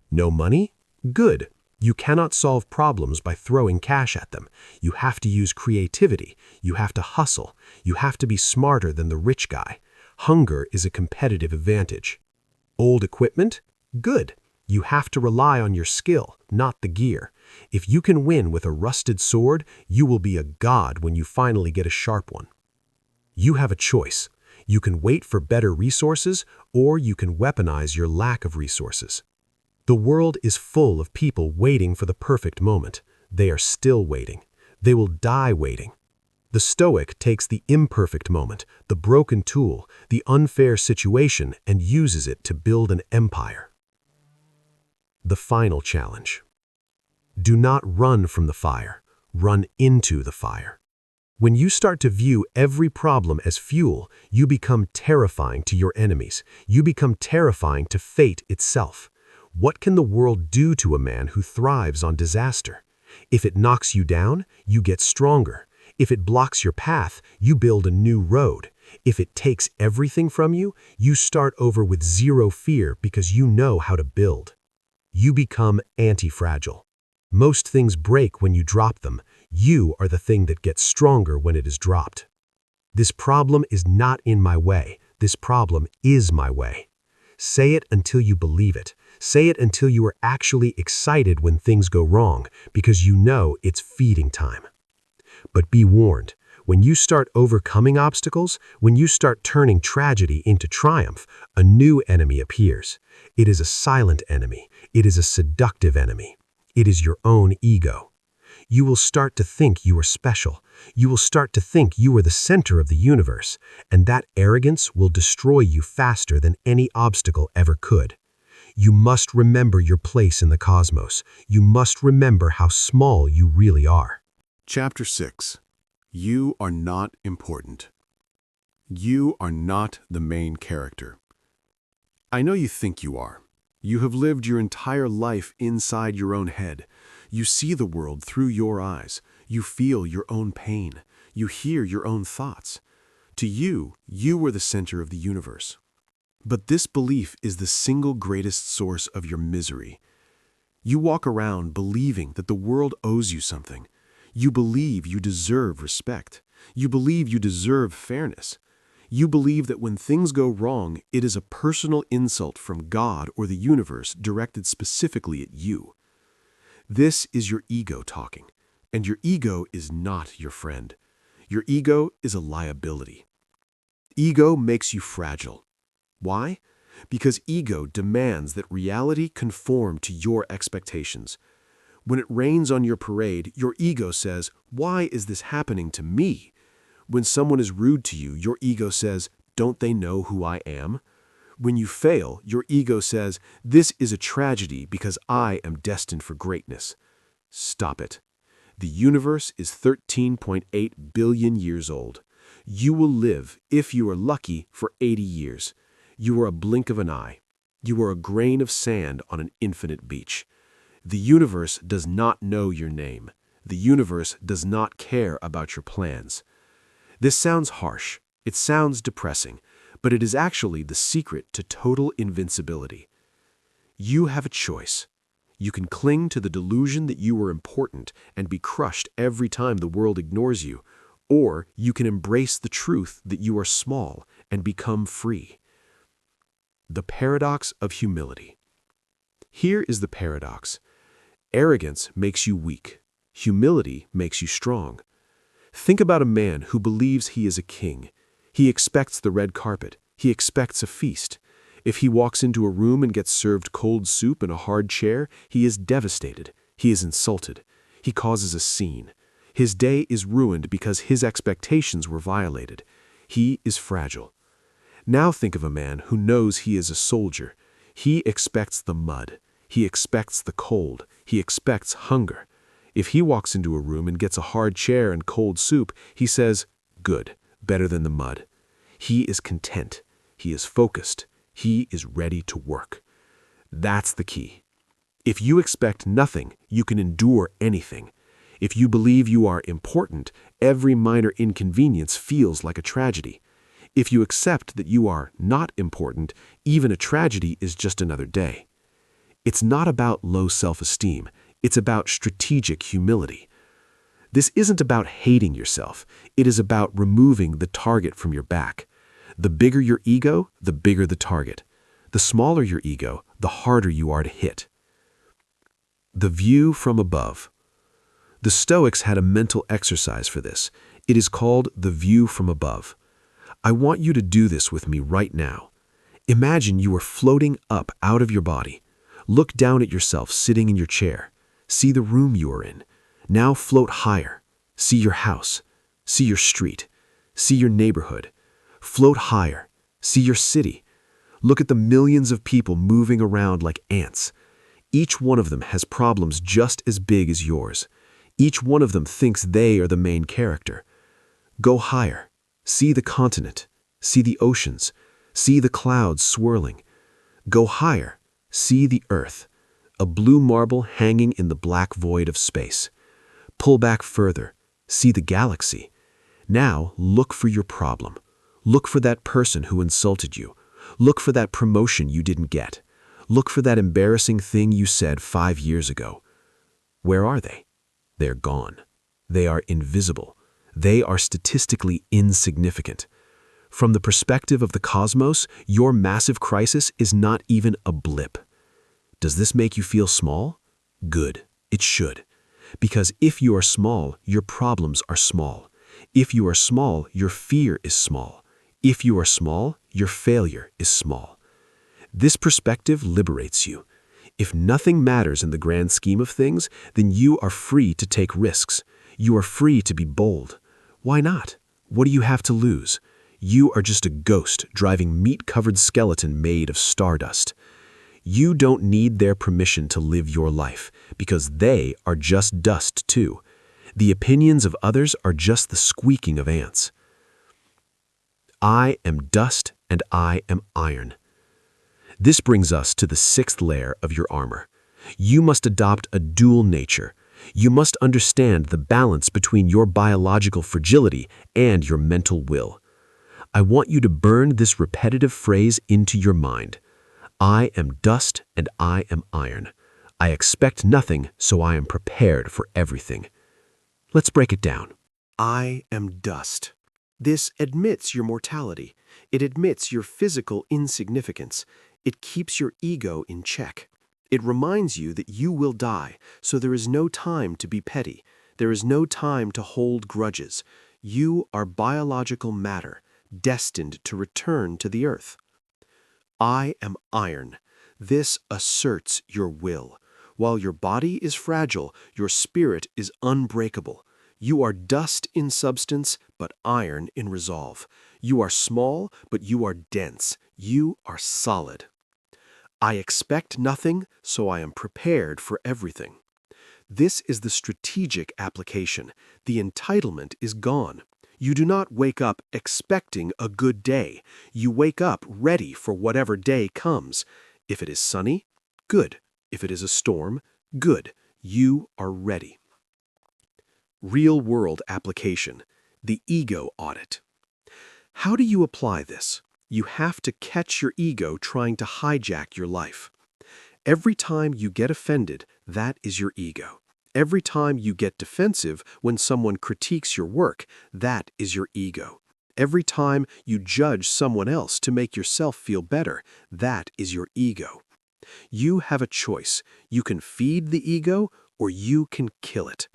No money? Good. You cannot solve problems by throwing cash at them. You have to use creativity. You have to hustle. You have to be smarter than the rich guy. Hunger is a competitive advantage. Old equipment? Good. You have to rely on your skill, not the gear. If you can win with a rusted sword, you will be a god when you finally get a sharp one. You have a choice. You can wait for better resources, or you can weaponize your lack of resources. The world is full of people waiting for the perfect moment. They are still waiting. They will die waiting. The Stoic takes the imperfect moment, the broken tool, the unfair situation, and uses it to build an empire. The final challenge. Do not run from the fire. Run into the fire. When you start to view every problem as fuel, you become terrifying to your enemies. You become terrifying to fate itself. What can the world do to a man who thrives on disaster? If it knocks you down, you get stronger. If it blocks your path, you build a new road. If it takes everything from you, you start over with zero fear because you know how to build. You become anti-fragile. Most things break when you drop them. You are the thing that gets stronger when it is dropped. This problem is not in my way. This problem is my way. Say it until you believe it. Say it until you are actually excited when things go wrong, because you know it's feeding time. But be warned, When you start overcoming obstacles, when you start turning tragedy into triumph, a new enemy appears. It is a silent enemy. It is a seductive enemy. It is your own ego. You will start to think you are special. You will start to think you are the center of the universe, and that arrogance will destroy you faster than any obstacle ever could. You must remember your place in the cosmos. You must remember how small you really are. Chapter 6. You are not important. You are not the main character. I know you think you are. You have lived your entire life inside your own head. You see the world through your eyes. You feel your own pain. You hear your own thoughts. To you, you were the center of the universe. But this belief is the single greatest source of your misery. You walk around believing that the world owes you something. You believe you deserve respect. You believe you deserve fairness. You believe that when things go wrong, it is a personal insult from God or the universe directed specifically at you. This is your ego talking, and your ego is not your friend. Your ego is a liability. Ego makes you fragile. Why? Because ego demands that reality conform to your expectations. When it rains on your parade, your ego says, "Why is this happening to me?" When someone is rude to you, your ego says, "Don't they know who I am?" When you fail, your ego says, "This is a tragedy because I am destined for greatness." Stop it. The universe is 13.8 billion years old. You will live, if you are lucky, for 80 years. You are a blink of an eye. You are a grain of sand on an infinite beach. The universe does not know your name. The universe does not care about your plans. This sounds harsh. It sounds depressing, but it is actually the secret to total invincibility. You have a choice. You can cling to the delusion that you are important and be crushed every time the world ignores you, or you can embrace the truth that you are small and become free. The paradox of humility. Here is the paradox. Arrogance makes you weak. Humility makes you strong. Think about a man who believes he is a king. He expects the red carpet. He expects a feast. If he walks into a room and gets served cold soup in a hard chair, he is devastated. He is insulted. He causes a scene. His day is ruined because his expectations were violated. He is fragile. Now think of a man who knows he is a soldier. He expects the mud. He expects the cold. He expects hunger. If he walks into a room and gets a hard chair and cold soup, he says, "Good, better than the mud." He is content. He is focused. He is ready to work. That's the key. If you expect nothing, you can endure anything. If you believe you are important, every minor inconvenience feels like a tragedy. If you accept that you are not important, even a tragedy is just another day. It's not about low self-esteem. It's about strategic humility. This isn't about hating yourself. It is about removing the target from your back. The bigger your ego, the bigger the target. The smaller your ego, the harder you are to hit. The view from above. The Stoics had a mental exercise for this. It is called the view from above. I want you to do this with me right now. Imagine you are floating up out of your body. Look down at yourself sitting in your chair. See the room you are in. Now float higher. See your house. See your street. See your neighborhood. Float higher. See your city. Look at the millions of people moving around like ants. Each one of them has problems just as big as yours. Each one of them thinks they are the main character. Go higher. See the continent. See the oceans. See the clouds swirling. Go higher. See the earth. A blue marble hanging in the black void of space. Pull back further. See the galaxy. Now look for your problem. Look for that person who insulted you. Look for that promotion you didn't get. Look for that embarrassing thing you said 5 years ago. Where are they? They're gone. They are invisible. They are statistically insignificant. From the perspective of the cosmos, your massive crisis is not even a blip. Does this make you feel small? Good. It should. Because if you are small, your problems are small. If you are small, your fear is small. If you are small, your failure is small. This perspective liberates you. If nothing matters in the grand scheme of things, then you are free to take risks. You are free to be bold. Why not? What do you have to lose? You are just a ghost driving meat-covered skeleton made of stardust. You don't need their permission to live your life, because they are just dust too. The opinions of others are just the squeaking of ants. I am dust and I am iron. This brings us to the sixth layer of your armor. You must adopt a dual nature. You must understand the balance between your biological fragility and your mental will. I want you to burn this repetitive phrase into your mind. I am dust and I am iron. I expect nothing, so I am prepared for everything. Let's break it down. I am dust. This admits your mortality. It admits your physical insignificance. It keeps your ego in check. It reminds you that you will die, so there is no time to be petty. There is no time to hold grudges. You are biological matter, destined to return to the earth. I am iron. This asserts your will. While your body is fragile, your spirit is unbreakable. You are dust in substance, but iron in resolve. You are small, but you are dense. You are solid. I expect nothing, so I am prepared for everything. This is the strategic application. The entitlement is gone. You do not wake up expecting a good day. You wake up ready for whatever day comes. If it is sunny, good. If it is a storm, good. You are ready. Real-world application. The ego audit. How do you apply this? You have to catch your ego trying to hijack your life. Every time you get offended, that is your ego. Every time you get defensive when someone critiques your work, that is your ego. Every time you judge someone else to make yourself feel better, that is your ego. You have a choice. You can feed the ego or you can kill it.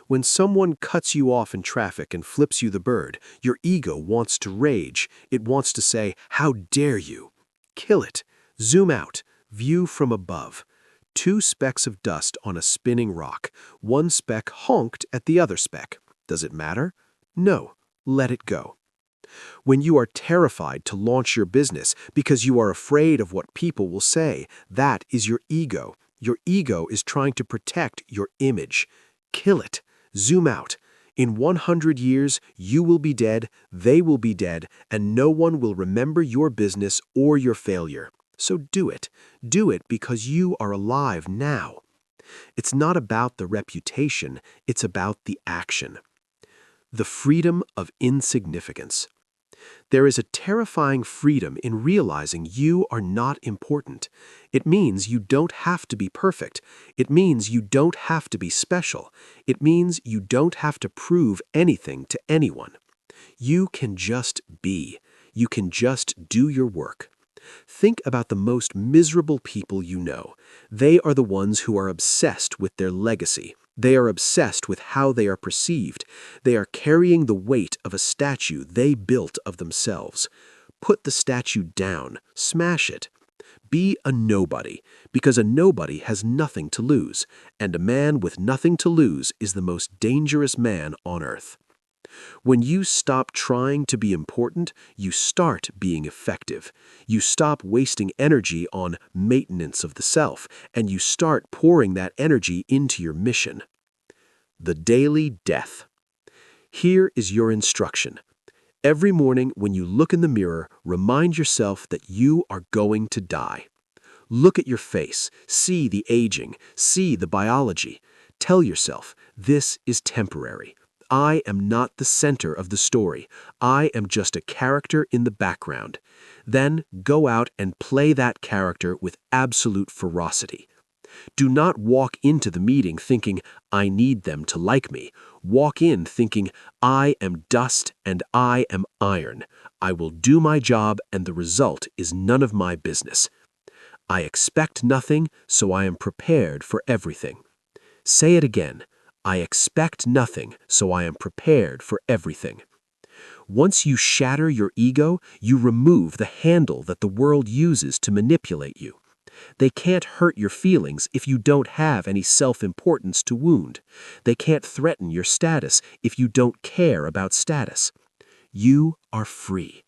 When someone cuts you off in traffic and flips you the bird, your ego wants to rage. It wants to say, "How dare you?" Kill it. Zoom out. View from above. 2 specks of dust on a spinning rock. 1 speck honked at the other speck. Does it matter? No. Let it go. When you are terrified to launch your business because you are afraid of what people will say, that is your ego. Your ego is trying to protect your image. Kill it. Zoom out. In 100 years, you will be dead, they will be dead, and no one will remember your business or your failure. So do it. Do it because you are alive now. It's not about the reputation, it's about the action. The freedom of insignificance. There is a terrifying freedom in realizing you are not important. It means you don't have to be perfect. It means you don't have to be special. It means you don't have to prove anything to anyone. You can just be. You can just do your work. Think about the most miserable people you know. They are the ones who are obsessed with their legacy. They are obsessed with how they are perceived. They are carrying the weight of a statue they built of themselves. Put the statue down. Smash it. Be a nobody, because a nobody has nothing to lose, and a man with nothing to lose is the most dangerous man on earth. When you stop trying to be important, you start being effective. You stop wasting energy on maintenance of the self, and you start pouring that energy into your mission. The daily death. Here is your instruction. Every morning when you look in the mirror, remind yourself that you are going to die. Look at your face, see the aging, see the biology. Tell yourself, this is temporary. I am not the center of the story. I am just a character in the background. Then go out and play that character with absolute ferocity. Do not walk into the meeting thinking, I need them to like me. Walk in thinking, I am dust and I am iron. I will do my job and the result is none of my business. I expect nothing, so I am prepared for everything. Say it again. I expect nothing, so I am prepared for everything. Once you shatter your ego, you remove the handle that the world uses to manipulate you. They can't hurt your feelings if you don't have any self-importance to wound. They can't threaten your status if you don't care about status. You are free.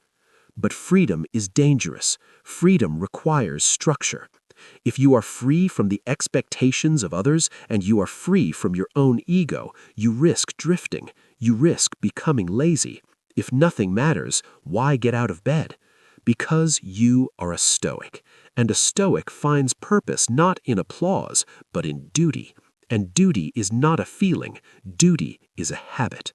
But freedom is dangerous. Freedom requires structure. If you are free from the expectations of others and you are free from your own ego, you risk drifting. You risk becoming lazy. If nothing matters, why get out of bed? Because you are a Stoic, and a Stoic finds purpose not in applause, but in duty. And duty is not a feeling, duty is a habit.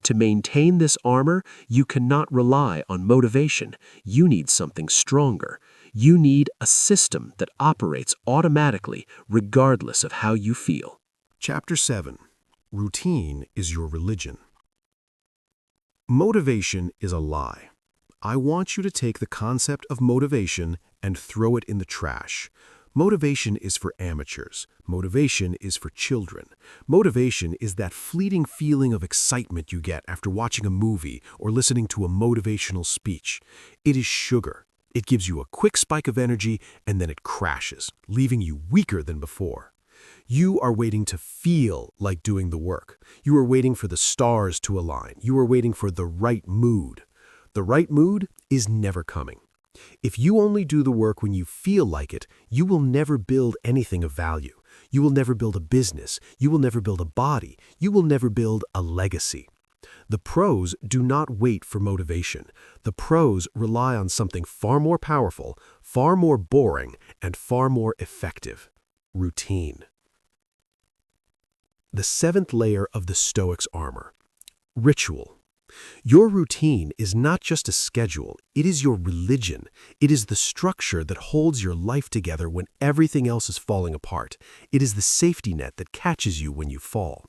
To maintain this armor, you cannot rely on motivation. You need something stronger. You need a system that operates automatically, regardless of how you feel. Chapter 7. Routine is your religion. Motivation is a lie. I want you to take the concept of motivation and throw it in the trash. Motivation is for amateurs. Motivation is for children. Motivation is that fleeting feeling of excitement you get after watching a movie or listening to a motivational speech. It is sugar. It gives you a quick spike of energy and then it crashes, leaving you weaker than before. You are waiting to feel like doing the work. You are waiting for the stars to align. You are waiting for the right mood. The right mood is never coming. If you only do the work when you feel like it, you will never build anything of value. You will never build a business. You will never build a body. You will never build a legacy. The pros do not wait for motivation. The pros rely on something far more powerful, far more boring, and far more effective: routine. The seventh layer of the Stoic's armor: ritual. Your routine is not just a schedule, it is your religion. It is the structure that holds your life together when everything else is falling apart. It is the safety net that catches you when you fall.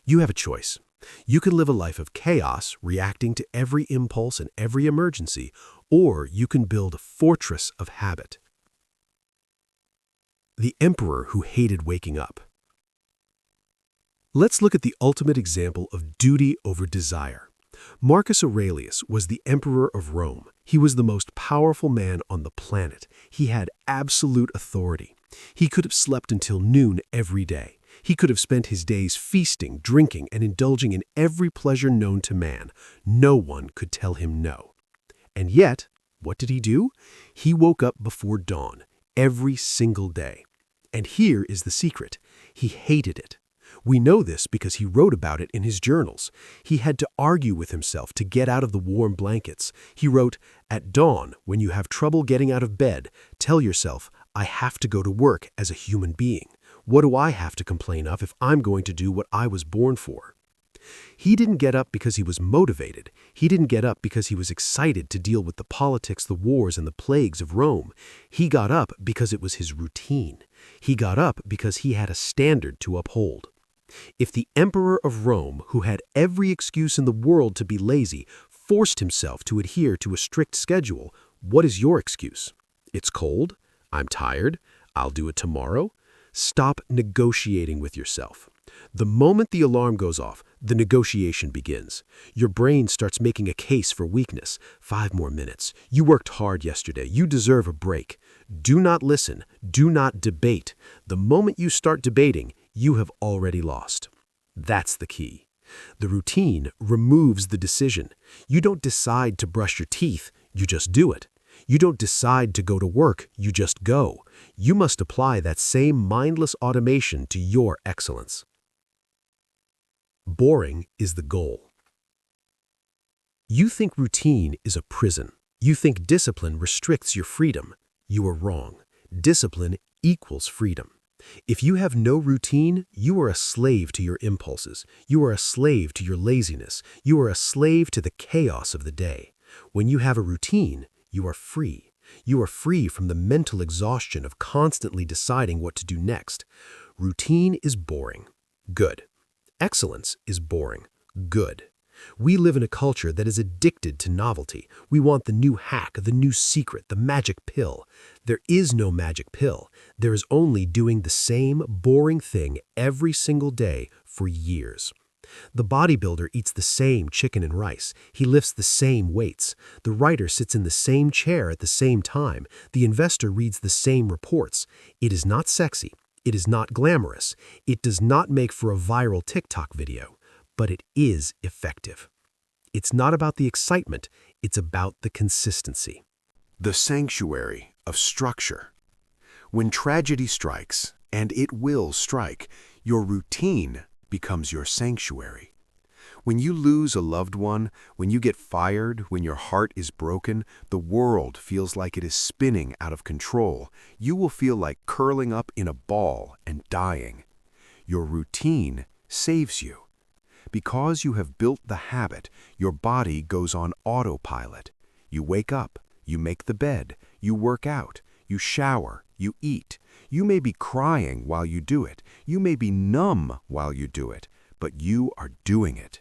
You have a choice. You can live a life of chaos, reacting to every impulse and every emergency, or you can build a fortress of habit. The emperor who hated waking up. Let's look at the ultimate example of duty over desire. Marcus Aurelius was the emperor of Rome. He was the most powerful man on the planet. He had absolute authority. He could have slept until noon every day. He could have spent his days feasting, drinking, and indulging in every pleasure known to man. No one could tell him no. And yet, what did he do? He woke up before dawn every single day. And here is the secret. He hated it. We know this because he wrote about it in his journals. He had to argue with himself to get out of the warm blankets. He wrote, "At dawn, when you have trouble getting out of bed, tell yourself, I have to go to work as a human being. What do I have to complain of if I'm going to do what I was born for?" He didn't get up because he was motivated. He didn't get up because he was excited to deal with the politics, the wars, and the plagues of Rome. He got up because it was his routine. He got up because he had a standard to uphold. If the emperor of Rome, who had every excuse in the world to be lazy, forced himself to adhere to a strict schedule, what is your excuse? It's cold? I'm tired? I'll do it tomorrow? Stop negotiating with yourself. The moment the alarm goes off, the negotiation begins. Your brain starts making a case for weakness. 5 more minutes. You worked hard yesterday. You deserve a break. Do not listen. Do not debate. The moment you start debating, you have already lost. That's the key. The routine removes the decision. You don't decide to brush your teeth, you just do it. You don't decide to go to work, you just go. You must apply that same mindless automation to your excellence. Boring is the goal. You think routine is a prison. You think discipline restricts your freedom. You are wrong. Discipline equals freedom. If you have no routine, you are a slave to your impulses. You are a slave to your laziness. You are a slave to the chaos of the day. When you have a routine, you are free. You are free from the mental exhaustion of constantly deciding what to do next. Routine is boring. Good. Excellence is boring. Good. We live in a culture that is addicted to novelty. We want the new hack, the new secret, the magic pill. There is no magic pill. There is only doing the same boring thing every single day for years. The bodybuilder eats the same chicken and rice. He lifts the same weights. The writer sits in the same chair at the same time. The investor reads the same reports. It is not sexy. It is not glamorous. It does not make for a viral TikTok video, but it is effective. It's not about the excitement. It's about the consistency. The sanctuary of structure. When tragedy strikes, and it will strike, your routine becomes your sanctuary. When you lose a loved one, when you get fired, when your heart is broken, the world feels like it is spinning out of control, you will feel like curling up in a ball and dying. Your routine saves you. Because you have built the habit, your body goes on autopilot. You wake up, you make the bed, you work out, you shower, you eat. You may be crying while you do it. You may be numb while you do it, but you are doing it.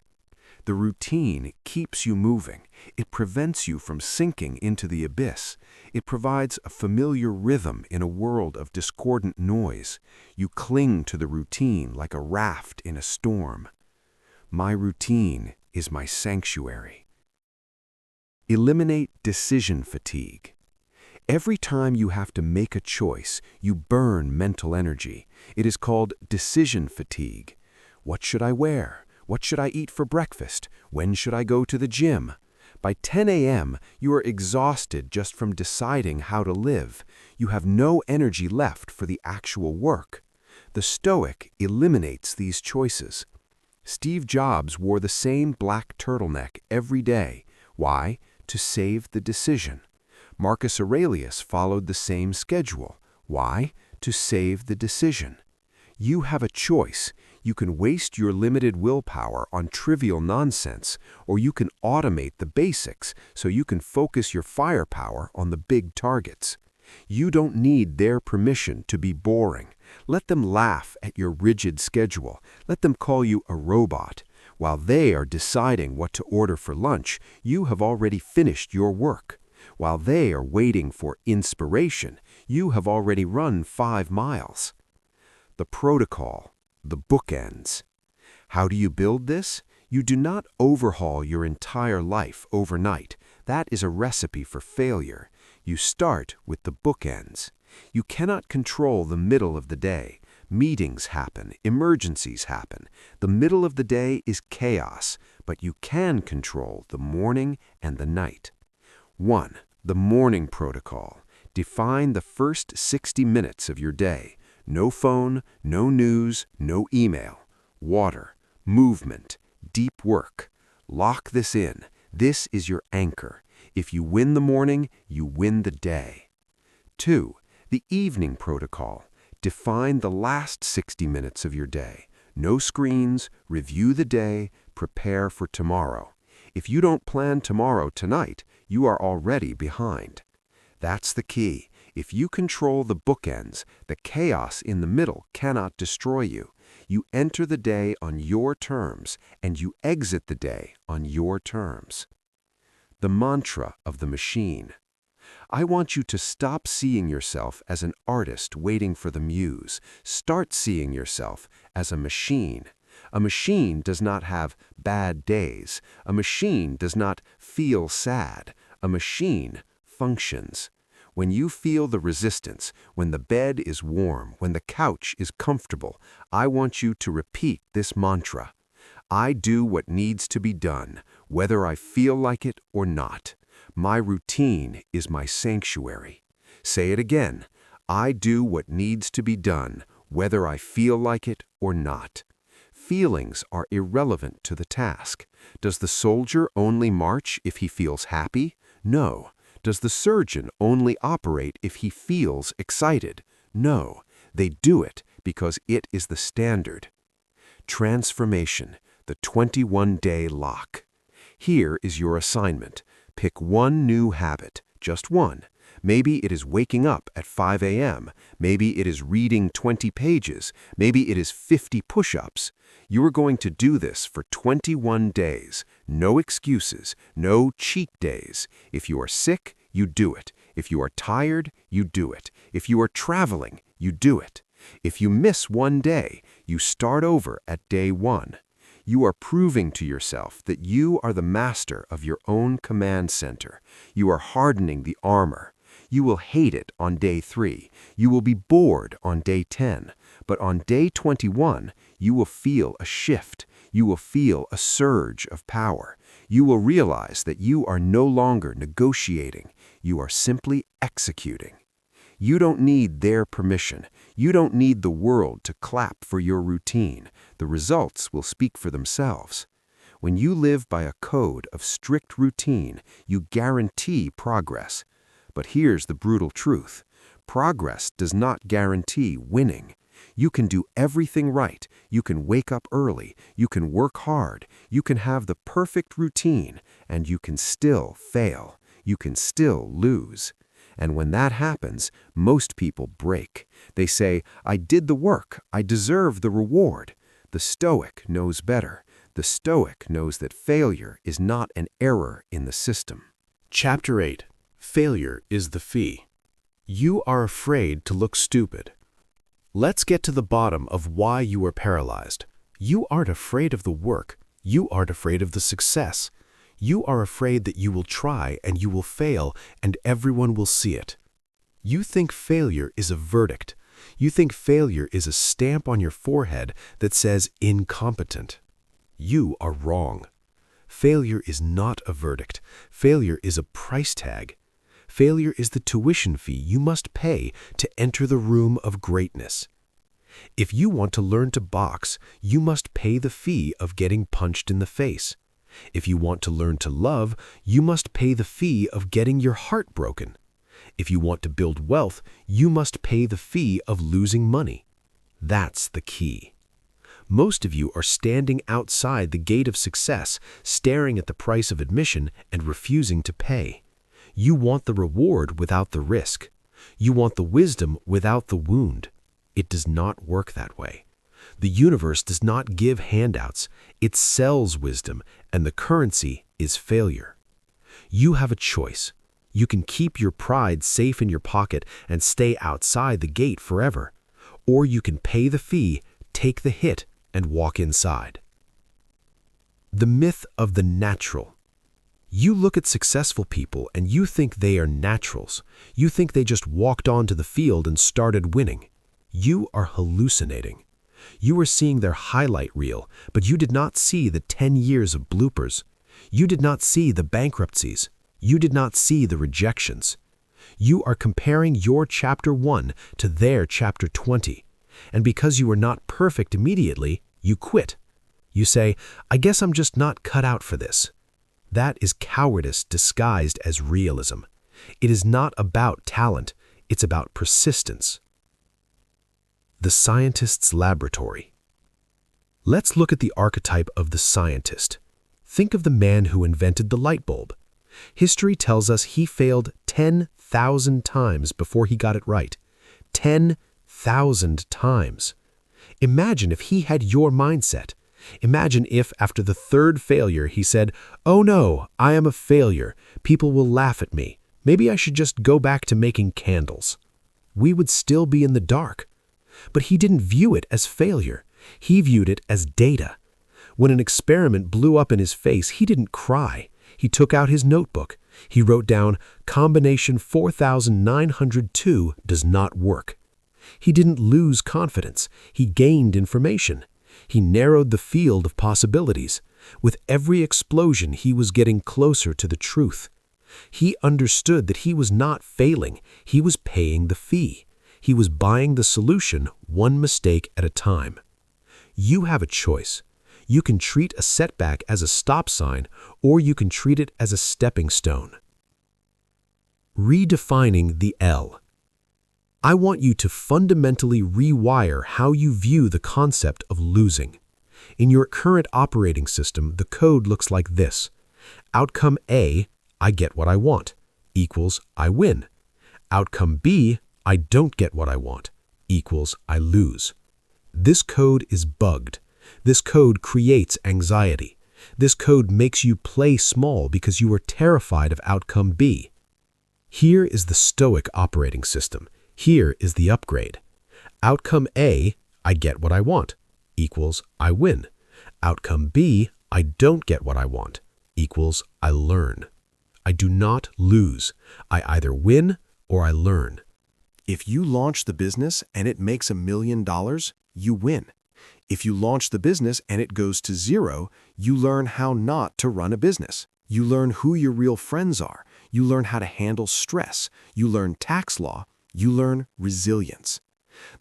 The routine keeps you moving. It prevents you from sinking into the abyss. It provides a familiar rhythm in a world of discordant noise. You cling to the routine like a raft in a storm. My routine is my sanctuary. Eliminate decision fatigue. Every time you have to make a choice, you burn mental energy. It is called decision fatigue. What should I wear? What should I eat for breakfast? When should I go to the gym? By 10 a.m., you are exhausted just from deciding how to live. You have no energy left for the actual work. The Stoic eliminates these choices. Steve Jobs wore the same black turtleneck every day. Why? To save the decision. Marcus Aurelius followed the same schedule. Why? To save the decision. You have a choice. You can waste your limited willpower on trivial nonsense, or you can automate the basics so you can focus your firepower on the big targets. You don't need their permission to be boring. Let them laugh at your rigid schedule. Let them call you a robot. While they are deciding what to order for lunch, you have already finished your work. While they are waiting for inspiration, you have already run 5 miles. The protocol, the bookends. How do you build this? You do not overhaul your entire life overnight. That is a recipe for failure. You start with the bookends. You cannot control the middle of the day. Meetings happen, emergencies happen. The middle of the day is chaos, but you can control the morning and the night. 1. The morning protocol. Define the first 60 minutes of your day. No phone, no news, no email. Water, movement, deep work. Lock this in. This is your anchor. If you win the morning, you win the day. 2. The evening protocol. Define the last 60 minutes of your day. No screens, review the day, prepare for tomorrow. If you don't plan tomorrow tonight, you are already behind. That's the key. If you control the bookends, the chaos in the middle cannot destroy you. You enter the day on your terms, and you exit the day on your terms. The mantra of the machine. I want you to stop seeing yourself as an artist waiting for the muse. Start seeing yourself as a machine. A machine does not have bad days. A machine does not feel sad. A machine functions. When you feel the resistance, when the bed is warm, when the couch is comfortable, I want you to repeat this mantra. I do what needs to be done, whether I feel like it or not. My routine is my sanctuary. Say it again. I do what needs to be done, whether I feel like it or not. Feelings are irrelevant to the task. Does the soldier only march if he feels happy? No. Does the surgeon only operate if he feels excited? No. They do it because it is the standard. Transformation, the 21-day lock. Here is your assignment. Pick one new habit, just one. Maybe it is waking up at 5 a.m. Maybe it is reading 20 pages. Maybe it is 50 push-ups. You are going to do this for 21 days. No excuses, no cheat days. If you are sick, you do it. If you are tired, you do it. If you are traveling, you do it. If you miss one day, you start over at day one. You are proving to yourself that you are the master of your own command center. You are hardening the armor. You will hate it on day 3. You will be bored on day 10. But on day 21, you will feel a shift. You will feel a surge of power. You will realize that you are no longer negotiating. You are simply executing. You don't need their permission. You don't need the world to clap for your routine. The results will speak for themselves. When you live by a code of strict routine, you guarantee progress. But here's the brutal truth. Progress does not guarantee winning. You can do everything right. You can wake up early. You can work hard. You can have the perfect routine, and you can still fail. You can still lose. And when that happens, most people break. They say, I did the work. I deserve the reward. The Stoic knows better. The Stoic knows that failure is not an error in the system. Chapter 8. Failure is the fee. You are afraid to look stupid. Let's get to the bottom of why you are paralyzed. You aren't afraid of the work. You aren't afraid of the success. You are afraid that you will try and you will fail and everyone will see it. You think failure is a verdict. You think failure is a stamp on your forehead that says incompetent. You are wrong. Failure is not a verdict. Failure is a price tag. Failure is the tuition fee you must pay to enter the room of greatness. If you want to learn to box, you must pay the fee of getting punched in the face. If you want to learn to love, you must pay the fee of getting your heart broken. If you want to build wealth, you must pay the fee of losing money. That's the key. Most of you are standing outside the gate of success, staring at the price of admission and refusing to pay. You want the reward without the risk. You want the wisdom without the wound. It does not work that way. The universe does not give handouts. It sells wisdom, and the currency is failure. You have a choice. You can keep your pride safe in your pocket and stay outside the gate forever, or you can pay the fee, take the hit, and walk inside. The myth of the natural. You look at successful people and you think they are naturals. You think they just walked onto the field and started winning. You are hallucinating. You are seeing their highlight reel, but you did not see the 10 years of bloopers. You did not see the bankruptcies. You did not see the rejections. You are comparing your chapter 1 to their chapter 20. And because you are not perfect immediately, you quit. You say, I guess I'm just not cut out for this. That is cowardice disguised as realism. It is not about talent. It's about persistence. The scientist's laboratory. Let's look at the archetype of the scientist. Think of the man who invented the light bulb. History tells us he failed 10,000 times before he got it right. 10,000 times. Imagine if he had your mindset. Imagine if, after the 3rd failure, he said, "Oh no, I am a failure. People will laugh at me. Maybe I should just go back to making candles." We would still be in the dark. But he didn't view it as failure. He viewed it as data. When an experiment blew up in his face, he didn't cry. He took out his notebook. He wrote down, "Combination 4902 does not work." He didn't lose confidence. He gained information. He narrowed the field of possibilities. With every explosion, he was getting closer to the truth. He understood that he was not failing. He was paying the fee. He was buying the solution one mistake at a time. You have a choice. You can treat a setback as a stop sign, or you can treat it as a stepping stone. Redefining the L. I want you to fundamentally rewire how you view the concept of losing. In your current operating system, the code looks like this. Outcome A, I get what I want, equals I win. Outcome B, I don't get what I want, equals I lose. This code is bugged. This code creates anxiety. This code makes you play small because you are terrified of outcome B. Here is the Stoic operating system. Here is the upgrade. Outcome A, I get what I want, equals I win. Outcome B, I don't get what I want, equals I learn. I do not lose. I either win or I learn. If you launch the business and it makes $1 million, you win. If you launch the business and it goes to zero, you learn how not to run a business. You learn who your real friends are. You learn how to handle stress. You learn tax law. You learn resilience.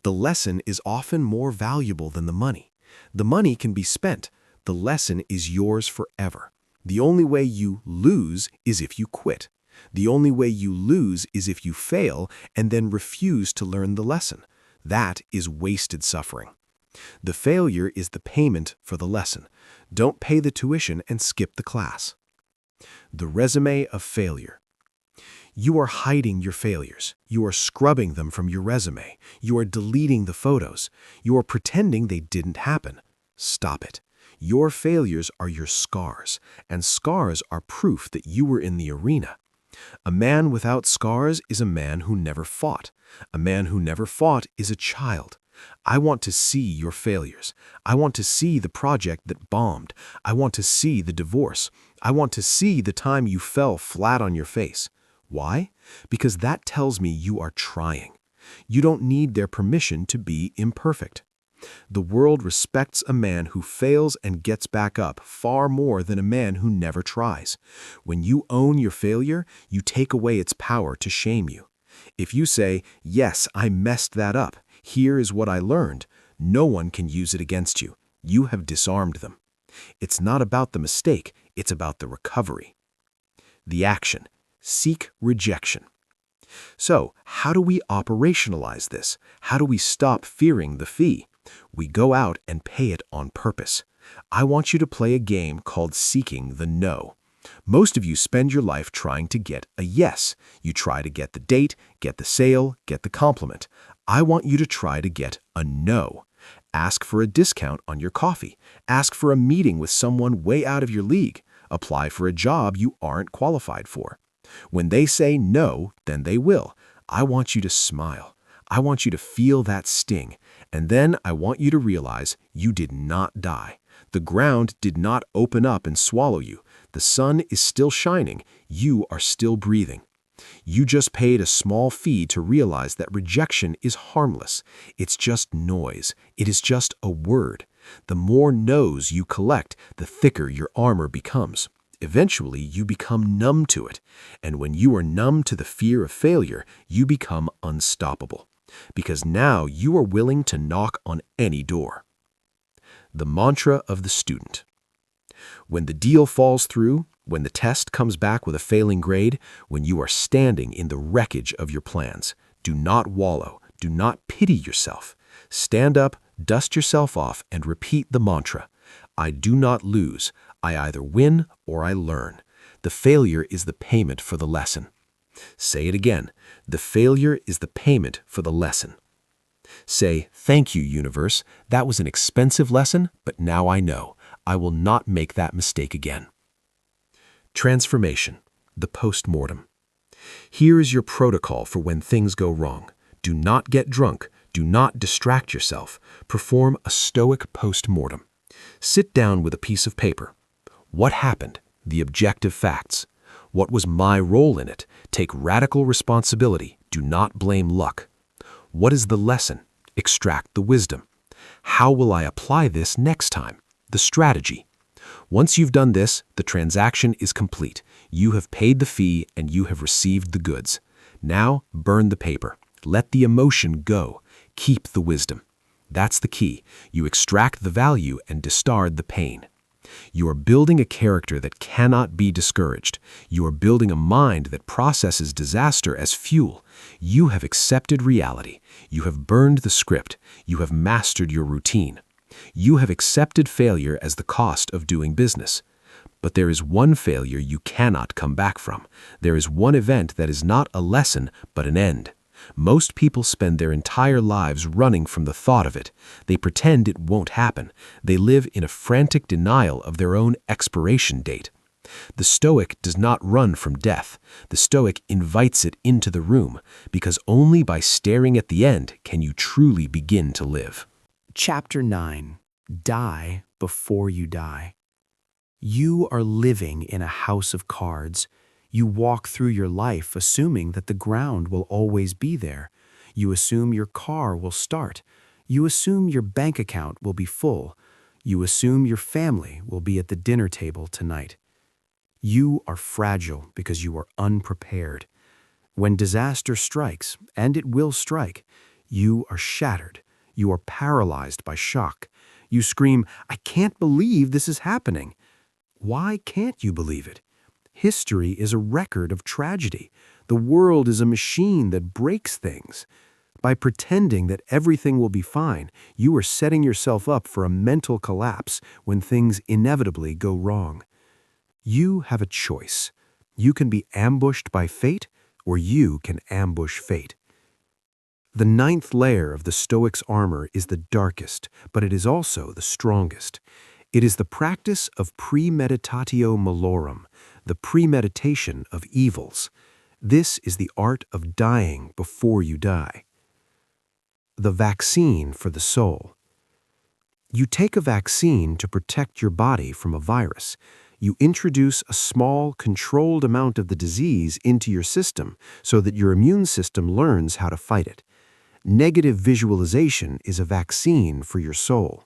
The lesson is often more valuable than the money. The money can be spent. The lesson is yours forever. The only way you lose is if you quit. The only way you lose is if you fail and then refuse to learn the lesson. That is wasted suffering. The failure is the payment for the lesson. Don't pay the tuition and skip the class. The resume of failure. You are hiding your failures. You are scrubbing them from your resume. You are deleting the photos. You are pretending they didn't happen. Stop it. Your failures are your scars, and scars are proof that you were in the arena. A man without scars is a man who never fought. A man who never fought is a child. I want to see your failures. I want to see the project that bombed. I want to see the divorce. I want to see the time you fell flat on your face. Why? Because that tells me you are trying. You don't need their permission to be imperfect. The world respects a man who fails and gets back up far more than a man who never tries. When you own your failure, you take away its power to shame you. If you say, "Yes, I messed that up. Here is what I learned," no one can use it against you. You have disarmed them. It's not about the mistake, it's about the recovery. The action. Seek rejection. So, how do we operationalize this? How do we stop fearing the fee? We go out and pay it on purpose. I want you to play a game called Seeking the No. Most of you spend your life trying to get a yes. You try to get the date, get the sale, get the compliment. I want you to try to get a no. Ask for a discount on your coffee. Ask for a meeting with someone way out of your league. Apply for a job you aren't qualified for. When they say no, then they will. I want you to smile. I want you to feel that sting. And then I want you to realize you did not die. The ground did not open up and swallow you. The sun is still shining. You are still breathing. You just paid a small fee to realize that rejection is harmless. It's just noise. It is just a word. The more no's you collect, the thicker your armor becomes. Eventually, you become numb to it. And when you are numb to the fear of failure, you become unstoppable. Because now you are willing to knock on any door. The mantra of the student. When the deal falls through, when the test comes back with a failing grade, when you are standing in the wreckage of your plans, do not wallow, do not pity yourself. Stand up, dust yourself off, and repeat the mantra. I do not lose. I either win or I learn. The failure is the payment for the lesson. Say it again. The failure is the payment for the lesson. Say, "Thank you, universe. That was an expensive lesson, but now I know. I will not make that mistake again." Transformation, the post-mortem. Here is your protocol for when things go wrong. Do not get drunk. Do not distract yourself. Perform a Stoic post-mortem. Sit down with a piece of paper. What happened? The objective facts. What was my role in it? Take radical responsibility. Do not blame luck. What is the lesson? Extract the wisdom. How will I apply this next time? The strategy. Once you've done this, the transaction is complete. You have paid the fee and you have received the goods. Now, burn the paper. Let the emotion go. Keep the wisdom. That's the key. You extract the value and discard the pain. You are building a character that cannot be discouraged. You are building a mind that processes disaster as fuel. You have accepted reality. You have burned the script. You have mastered your routine. You have accepted failure as the cost of doing business. But there is one failure you cannot come back from. There is one event that is not a lesson, but an end. Most people spend their entire lives running from the thought of it. They pretend it won't happen. They live in a frantic denial of their own expiration date. The Stoic does not run from death. The Stoic invites it into the room, because only by staring at the end can you truly begin to live. Chapter 9. Die before you die. You are living in a house of cards. You walk through your life assuming that the ground will always be there. You assume your car will start. You assume your bank account will be full. You assume your family will be at the dinner table tonight. You are fragile because you are unprepared. When disaster strikes, and it will strike, you are shattered. You are paralyzed by shock. You scream, "I can't believe this is happening." Why can't you believe it? History is a record of tragedy. The world is a machine that breaks things. By pretending that everything will be fine, you are setting yourself up for a mental collapse when things inevitably go wrong. You have a choice. You can be ambushed by fate, or you can ambush fate. The 9th layer of the Stoic's armor is the darkest, but it is also the strongest. It is the practice of premeditatio malorum, the premeditation of evils. This is the art of dying before you die. The vaccine for the soul. You take a vaccine to protect your body from a virus. You introduce a small, controlled amount of the disease into your system so that your immune system learns how to fight it. Negative visualization is a vaccine for your soul.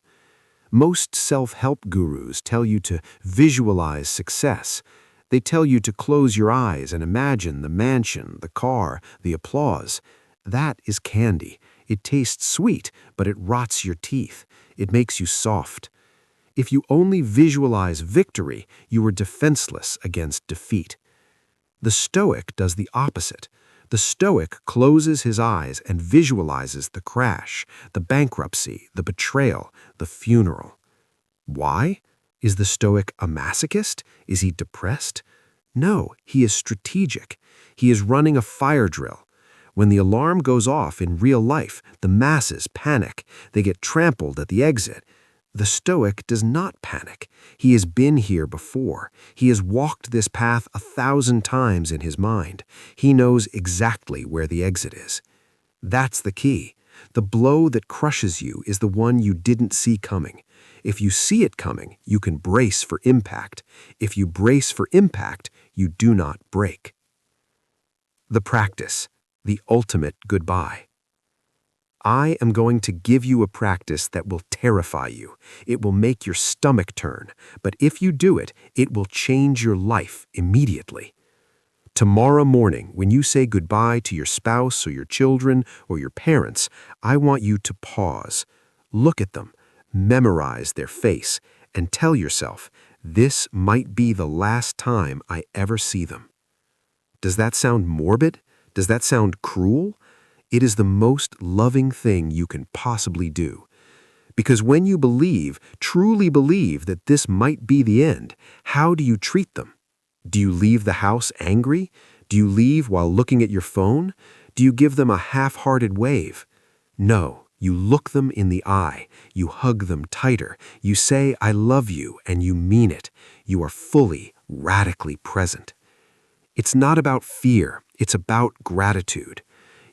Most self-help gurus tell you to visualize success. They tell you to close your eyes and imagine the mansion, the car, the applause. That is candy. It tastes sweet, but it rots your teeth. It makes you soft. If you only visualize victory, you are defenseless against defeat. The Stoic does the opposite. The Stoic closes his eyes and visualizes the crash, the bankruptcy, the betrayal, the funeral. Why? Is the Stoic a masochist? Is he depressed? No, he is strategic. He is running a fire drill. When the alarm goes off in real life, the masses panic. They get trampled at the exit. The Stoic does not panic. He has been here before. He has walked this path 1,000 times in his mind. He knows exactly where the exit is. That's the key. The blow that crushes you is the one you didn't see coming. If you see it coming, you can brace for impact. If you brace for impact, you do not break. The practice. The ultimate goodbye. I am going to give you a practice that will terrify you. It will make your stomach turn, but if you do it, it will change your life immediately. Tomorrow morning, when you say goodbye to your spouse or your children or your parents, I want you to pause, look at them, memorize their face, and tell yourself, this might be the last time I ever see them. Does that sound morbid? Does that sound cruel? It is the most loving thing you can possibly do. Because when you believe, truly believe that this might be the end, how do you treat them? Do you leave the house angry? Do you leave while looking at your phone? Do you give them a half-hearted wave? No, you look them in the eye. You hug them tighter. You say, I love you, and you mean it. You are fully, radically present. It's not about fear. It's about gratitude.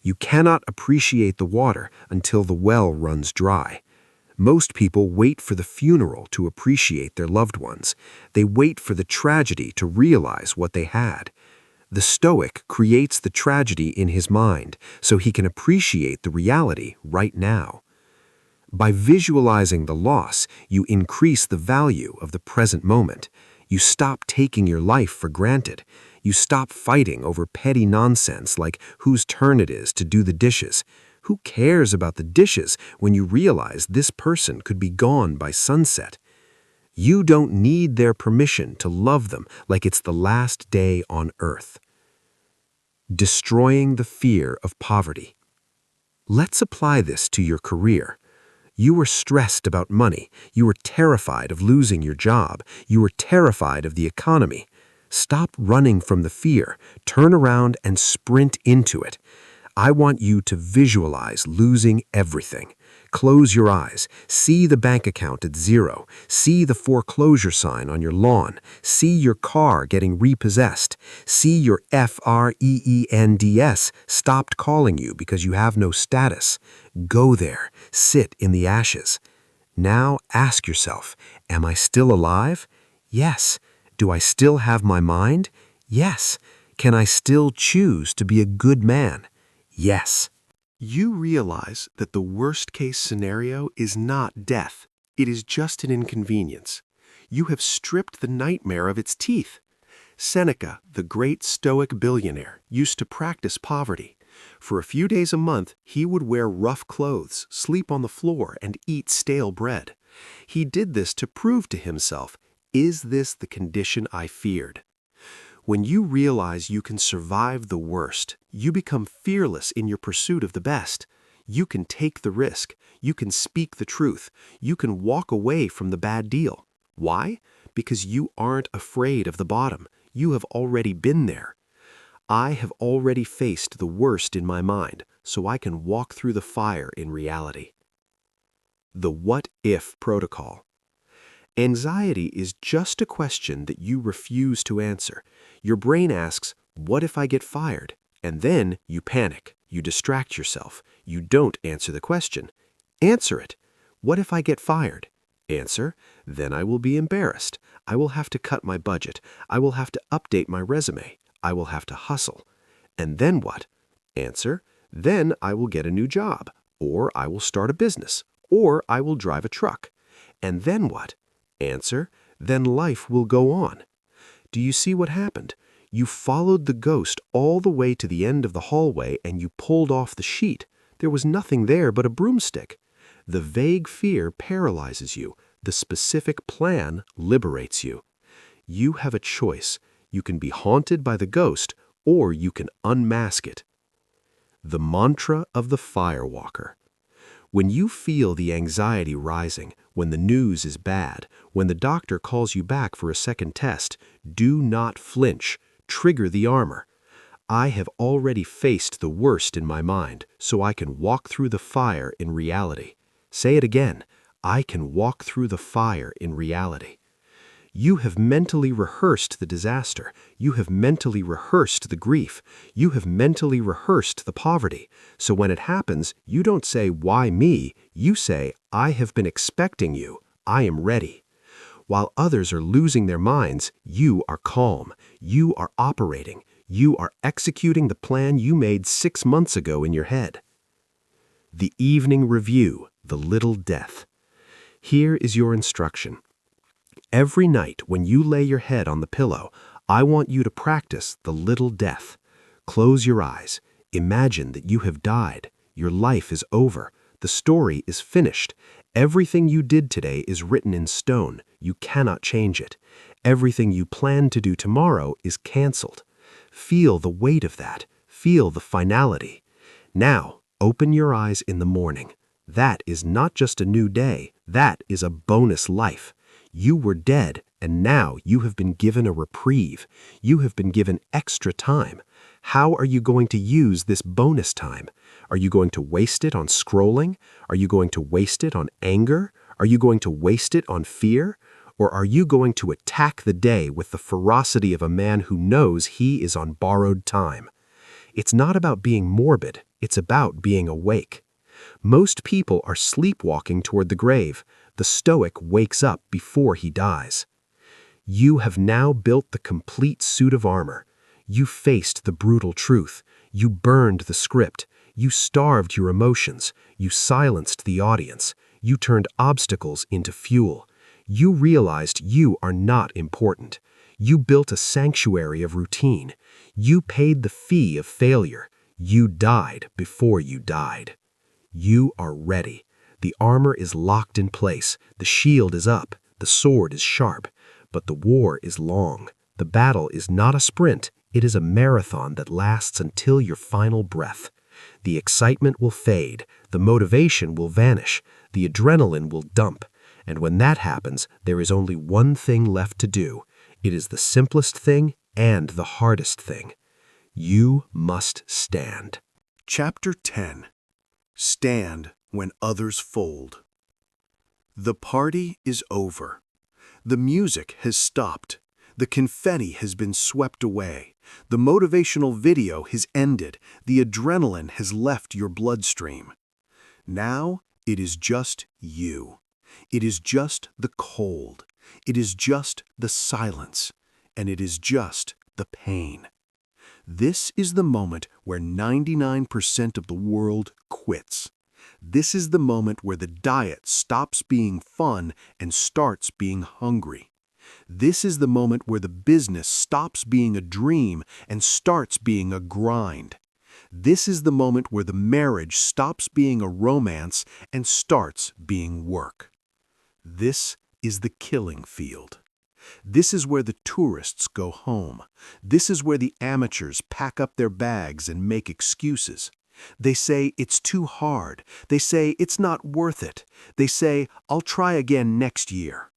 You cannot appreciate the water until the well runs dry. Most people wait for the funeral to appreciate their loved ones. They wait for the tragedy to realize what they had. The Stoic creates the tragedy in his mind so he can appreciate the reality right now. By visualizing the loss, you increase the value of the present moment. You stop taking your life for granted. You stop fighting over petty nonsense like whose turn it is to do the dishes. Who cares about the dishes when you realize this person could be gone by sunset? You don't need their permission to love them like it's the last day on earth. Destroying the fear of poverty. Let's apply this to your career. You are stressed about money. You are terrified of losing your job. You are terrified of the economy. Stop running from the fear. Turn around and sprint into it. I want you to visualize losing everything. Close your eyes. See the bank account at zero. See the foreclosure sign on your lawn. See your car getting repossessed. See your friends stopped calling you because you have no status. Go there. Sit in the ashes. Now ask yourself, am I still alive? Yes. Do I still have my mind? Yes. Can I still choose to be a good man? Yes. You realize that the worst-case scenario is not death. It is just an inconvenience. You have stripped the nightmare of its teeth. Seneca, the great Stoic billionaire, used to practice poverty. For a few days a month, he would wear rough clothes, sleep on the floor, and eat stale bread. He did this to prove to himself, is this the condition I feared? When you realize you can survive the worst, you become fearless in your pursuit of the best. You can take the risk. You can speak the truth. You can walk away from the bad deal. Why? Because you aren't afraid of the bottom. You have already been there. I have already faced the worst in my mind, so I can walk through the fire in reality. The what-if protocol. Anxiety is just a question that you refuse to answer. Your brain asks, what if I get fired? And then you panic. You distract yourself. You don't answer the question. Answer it. What if I get fired? Answer, then I will be embarrassed. I will have to cut my budget. I will have to update my resume. I will have to hustle. And then what? Answer, then I will get a new job, or I will start a business, or I will drive a truck. And then what? Answer, then life will go on. Do you see what happened? You followed the ghost all the way to the end of the hallway and you pulled off the sheet. There was nothing there but a broomstick. The vague fear paralyzes you. The specific plan liberates you. You have a choice. You can be haunted by the ghost, or you can unmask it. The mantra of the firewalker. When you feel the anxiety rising, when the news is bad, when the doctor calls you back for a second test, do not flinch. Trigger the armor. I have already faced the worst in my mind, so I can walk through the fire in reality. Say it again. I can walk through the fire in reality. You have mentally rehearsed the disaster. You have mentally rehearsed the grief. You have mentally rehearsed the poverty. So when it happens, you don't say, why me? You say, I have been expecting you. I am ready. While others are losing their minds, you are calm. You are operating. You are executing the plan you made 6 months ago in your head. The evening review, the little death. Here is your instruction. Every night when you lay your head on the pillow, I want you to practice the little death. Close your eyes. Imagine that you have died. Your life is over. The story is finished. Everything you did today is written in stone. You cannot change it. Everything you plan to do tomorrow is canceled. Feel the weight of that. Feel the finality. Now, open your eyes in the morning. That is not just a new day. That is a bonus life. You were dead, and now you have been given a reprieve. You have been given extra time. How are you going to use this bonus time? Are you going to waste it on scrolling? Are you going to waste it on anger? Are you going to waste it on fear? Or are you going to attack the day with the ferocity of a man who knows he is on borrowed time? It's not about being morbid. It's about being awake. Most people are sleepwalking toward the grave. The Stoic wakes up before he dies. You have now built the complete suit of armor. You faced the brutal truth. You burned the script. You starved your emotions. You silenced the audience. You turned obstacles into fuel. You realized you are not important. You built a sanctuary of routine. You paid the fee of failure. You died before you died. You are ready. The armor is locked in place. The shield is up. The sword is sharp. But the war is long. The battle is not a sprint. It is a marathon that lasts until your final breath. The excitement will fade. The motivation will vanish. The adrenaline will dump. And when that happens, there is only one thing left to do. It is the simplest thing and the hardest thing. You must stand. Chapter 10. Stand when others fold. The party is over. The music has stopped. The confetti has been swept away. The motivational video has ended. The adrenaline has left your bloodstream. Now it is just you. It is just the cold. It is just the silence. And it is just the pain. This is the moment where 99% of the world quits. This is the moment where the diet stops being fun and starts being hungry. This is the moment where the business stops being a dream and starts being a grind. This is the moment where the marriage stops being a romance and starts being work. This is the killing field. This is where the tourists go home. This is where the amateurs pack up their bags and make excuses. They say it's too hard. They say it's not worth it. They say, I'll try again next year.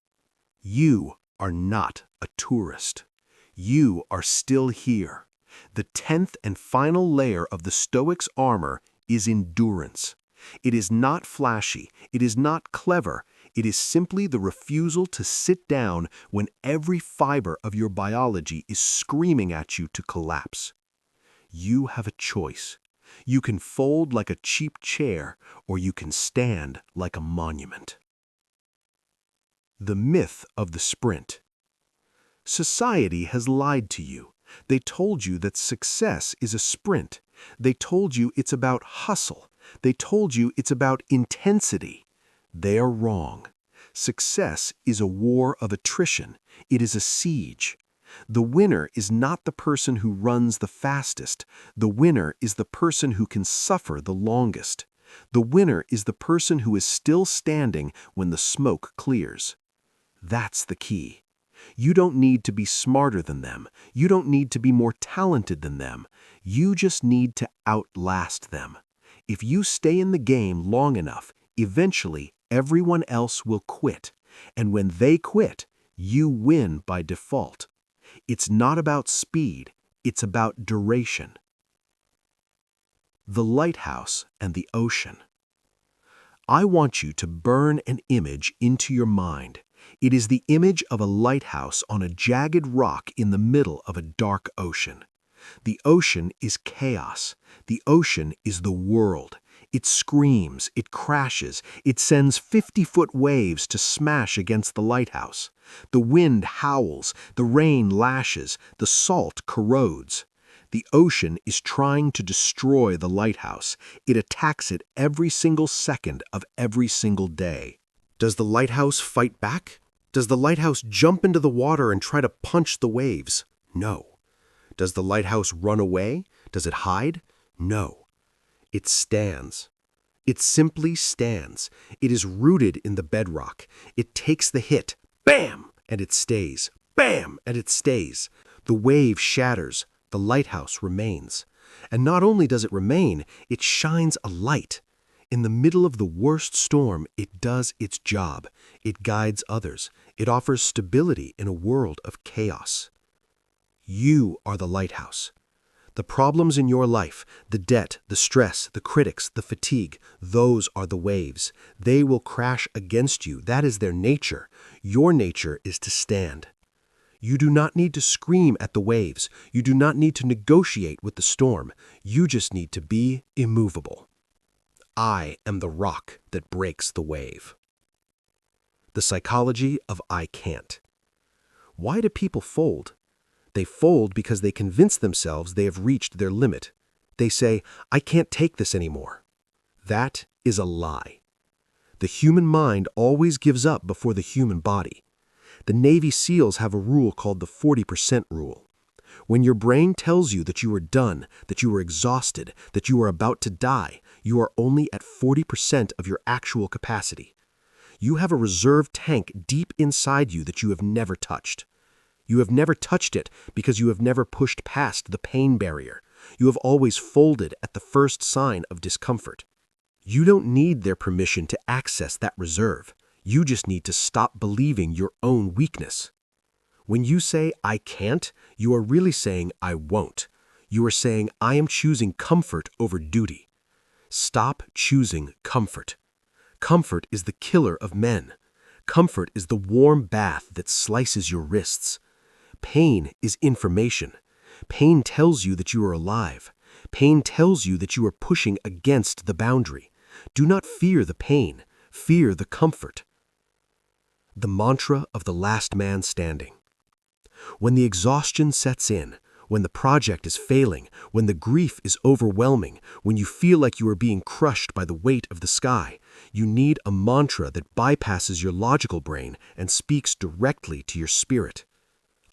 You are not a tourist. You are still here. The 10th and final layer of the Stoic's armor is endurance. It is not flashy. It is not clever. It is simply the refusal to sit down when every fiber of your biology is screaming at you to collapse. You have a choice. You can fold like a cheap chair, or you can stand like a monument. The myth of the sprint. Society has lied to you. They told you that success is a sprint. They told you it's about hustle. They told you it's about intensity. They are wrong. Success is a war of attrition. It is a siege. The winner is not the person who runs the fastest. The winner is the person who can suffer the longest. The winner is the person who is still standing when the smoke clears. That's the key. You don't need to be smarter than them. You don't need to be more talented than them. You just need to outlast them. If you stay in the game long enough, eventually everyone else will quit. And when they quit, you win by default. It's not about speed, it's about duration. The lighthouse and the ocean. I want you to burn an image into your mind. It is the image of a lighthouse on a jagged rock in the middle of a dark ocean. The ocean is chaos. The ocean is the world. It screams, it crashes, it sends 50-foot waves to smash against the lighthouse. The wind howls, the rain lashes, the salt corrodes. The ocean is trying to destroy the lighthouse. It attacks it every single second of every single day. Does the lighthouse fight back? Does the lighthouse jump into the water and try to punch the waves? No. Does the lighthouse run away? Does it hide? No. It stands. It simply stands. It is rooted in the bedrock. It takes the hit, bam, and it stays. Bam, and it stays. The wave shatters. The lighthouse remains. And not only does it remain, it shines a light. In the middle of the worst storm, it does its job. It guides others. It offers stability in a world of chaos. You are the lighthouse. The problems in your life, the debt, the stress, the critics, the fatigue, those are the waves. They will crash against you. That is their nature. Your nature is to stand. You do not need to scream at the waves. You do not need to negotiate with the storm. You just need to be immovable. I am the rock that breaks the wave. The psychology of I can't. Why do people fold? They fold because they convince themselves they have reached their limit. They say, I can't take this anymore. That is a lie. The human mind always gives up before the human body. The Navy SEALs have a rule called the 40% rule. When your brain tells you that you are done, that you are exhausted, that you are about to die, you are only at 40% of your actual capacity. You have a reserve tank deep inside you that you have never touched. You have never touched it because you have never pushed past the pain barrier. You have always folded at the first sign of discomfort. You don't need their permission to access that reserve. You just need to stop believing your own weakness. When you say, I can't, you are really saying, I won't. You are saying, I am choosing comfort over duty. Stop choosing comfort. Comfort is the killer of men. Comfort is the warm bath that slices your wrists. Pain is information. Pain tells you that you are alive. Pain tells you that you are pushing against the boundary. Do not fear the pain. Fear the comfort. The mantra of the last man standing. When the exhaustion sets in, when the project is failing, when the grief is overwhelming, when you feel like you are being crushed by the weight of the sky, you need a mantra that bypasses your logical brain and speaks directly to your spirit.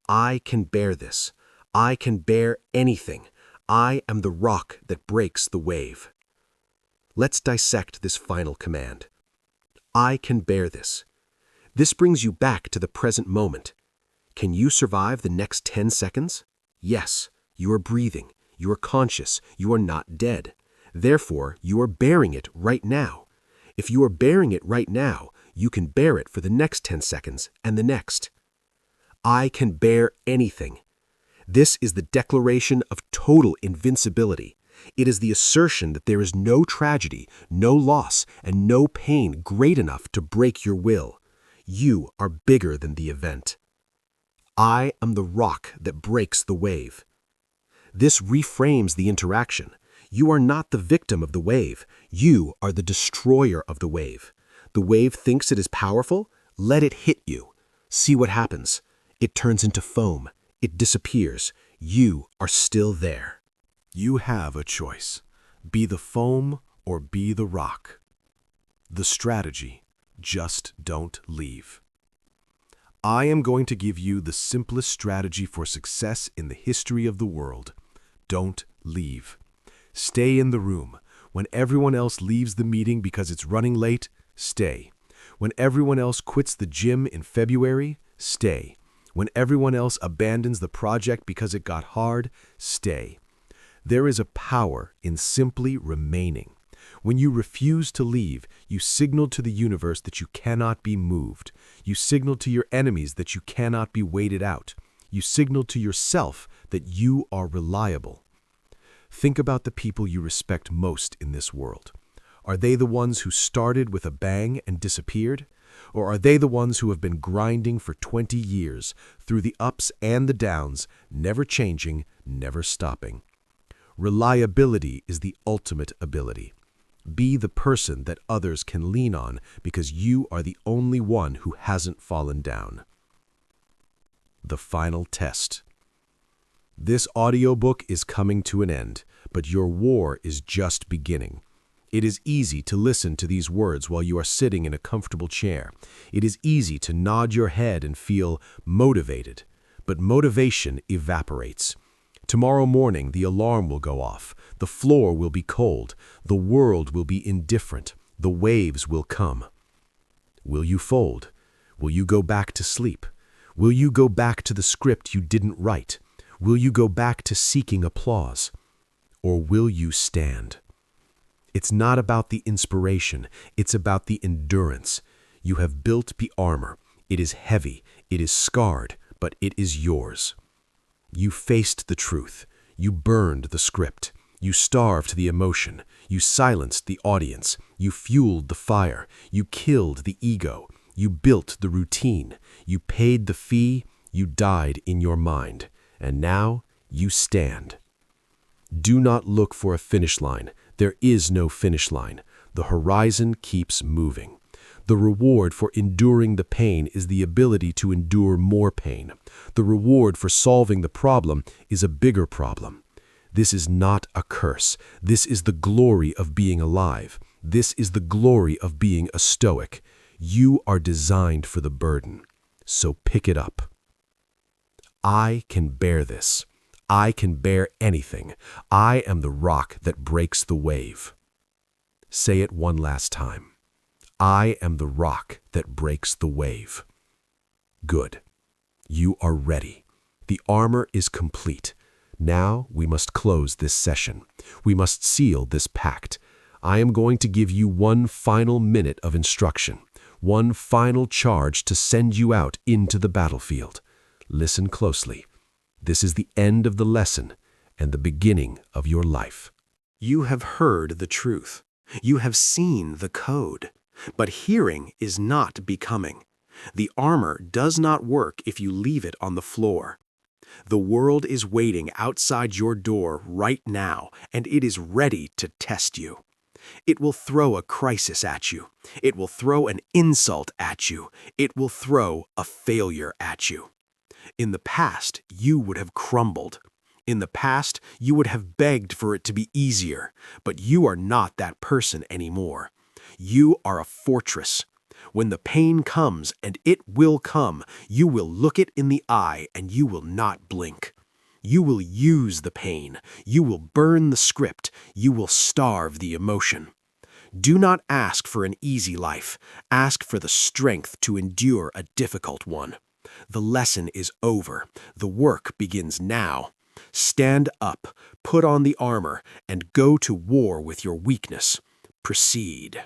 I can bear this. I can bear anything. I am the rock that breaks the wave. Let's dissect this final command. I can bear this. This brings you back to the present moment. Can you survive the next 10 seconds? Yes, you are breathing, you are conscious, you are not dead. Therefore, you are bearing it right now. If you are bearing it right now, you can bear it for the next 10 seconds and the next. I can bear anything. This is the declaration of total invincibility. It is the assertion that there is no tragedy, no loss, and no pain great enough to break your will. You are bigger than the event. I am the rock that breaks the wave. This reframes the interaction. You are not the victim of the wave. You are the destroyer of the wave. The wave thinks it is powerful. Let it hit you. See what happens. It turns into foam. It disappears. You are still there. You have a choice. Be the foam or be the rock. The strategy: just don't leave. I am going to give you the simplest strategy for success in the history of the world. Don't leave. Stay in the room. When everyone else leaves the meeting because it's running late, stay. When everyone else quits the gym in February, stay. When everyone else abandons the project because it got hard, stay. There is a power in simply remaining. When you refuse to leave, you signal to the universe that you cannot be moved. You signal to your enemies that you cannot be waited out. You signal to yourself that you are reliable. Think about the people you respect most in this world. Are they the ones who started with a bang and disappeared? Or are they the ones who have been grinding for 20 years, through the ups and the downs, never changing, never stopping? Reliability is the ultimate ability. Be the person that others can lean on because you are the only one who hasn't fallen down. The final test. This audiobook is coming to an end, but your war is just beginning. It is easy to listen to these words while you are sitting in a comfortable chair. It is easy to nod your head and feel motivated, but motivation evaporates. Tomorrow morning, the alarm will go off. The floor will be cold. The world will be indifferent. The waves will come. Will you fold? Will you go back to sleep? Will you go back to the script you didn't write? Will you go back to seeking applause? Or will you stand? It's not about the inspiration. It's about the endurance. You have built the armor. It is heavy. It is scarred, but it is yours. You faced the truth. You burned the script. You starved the emotion. You silenced the audience. You fueled the fire. You killed the ego. You built the routine. You paid the fee. You died in your mind. And now you stand. Do not look for a finish line. There is no finish line. The horizon keeps moving. The reward for enduring the pain is the ability to endure more pain. The reward for solving the problem is a bigger problem. This is not a curse. This is the glory of being alive. This is the glory of being a Stoic. You are designed for the burden. So pick it up. I can bear this. I can bear anything. I am the rock that breaks the wave. Say it one last time. I am the rock that breaks the wave. Good. You are ready. The armor is complete. Now we must close this session. We must seal this pact. I am going to give you one final minute of instruction, one final charge to send you out into the battlefield. Listen closely. This is the end of the lesson and the beginning of your life. You have heard the truth. You have seen the code. But hearing is not becoming. The armor does not work if you leave it on the floor. The world is waiting outside your door right now, and it is ready to test you. It will throw a crisis at you. It will throw an insult at you. It will throw a failure at you. In the past, you would have crumbled. In the past, you would have begged for it to be easier, but you are not that person anymore. You are a fortress. When the pain comes, and it will come, you will look it in the eye and you will not blink. You will use the pain. You will burn the script. You will starve the emotion. Do not ask for an easy life. Ask for the strength to endure a difficult one. The lesson is over. The work begins now. Stand up, put on the armor, and go to war with your weakness. Proceed.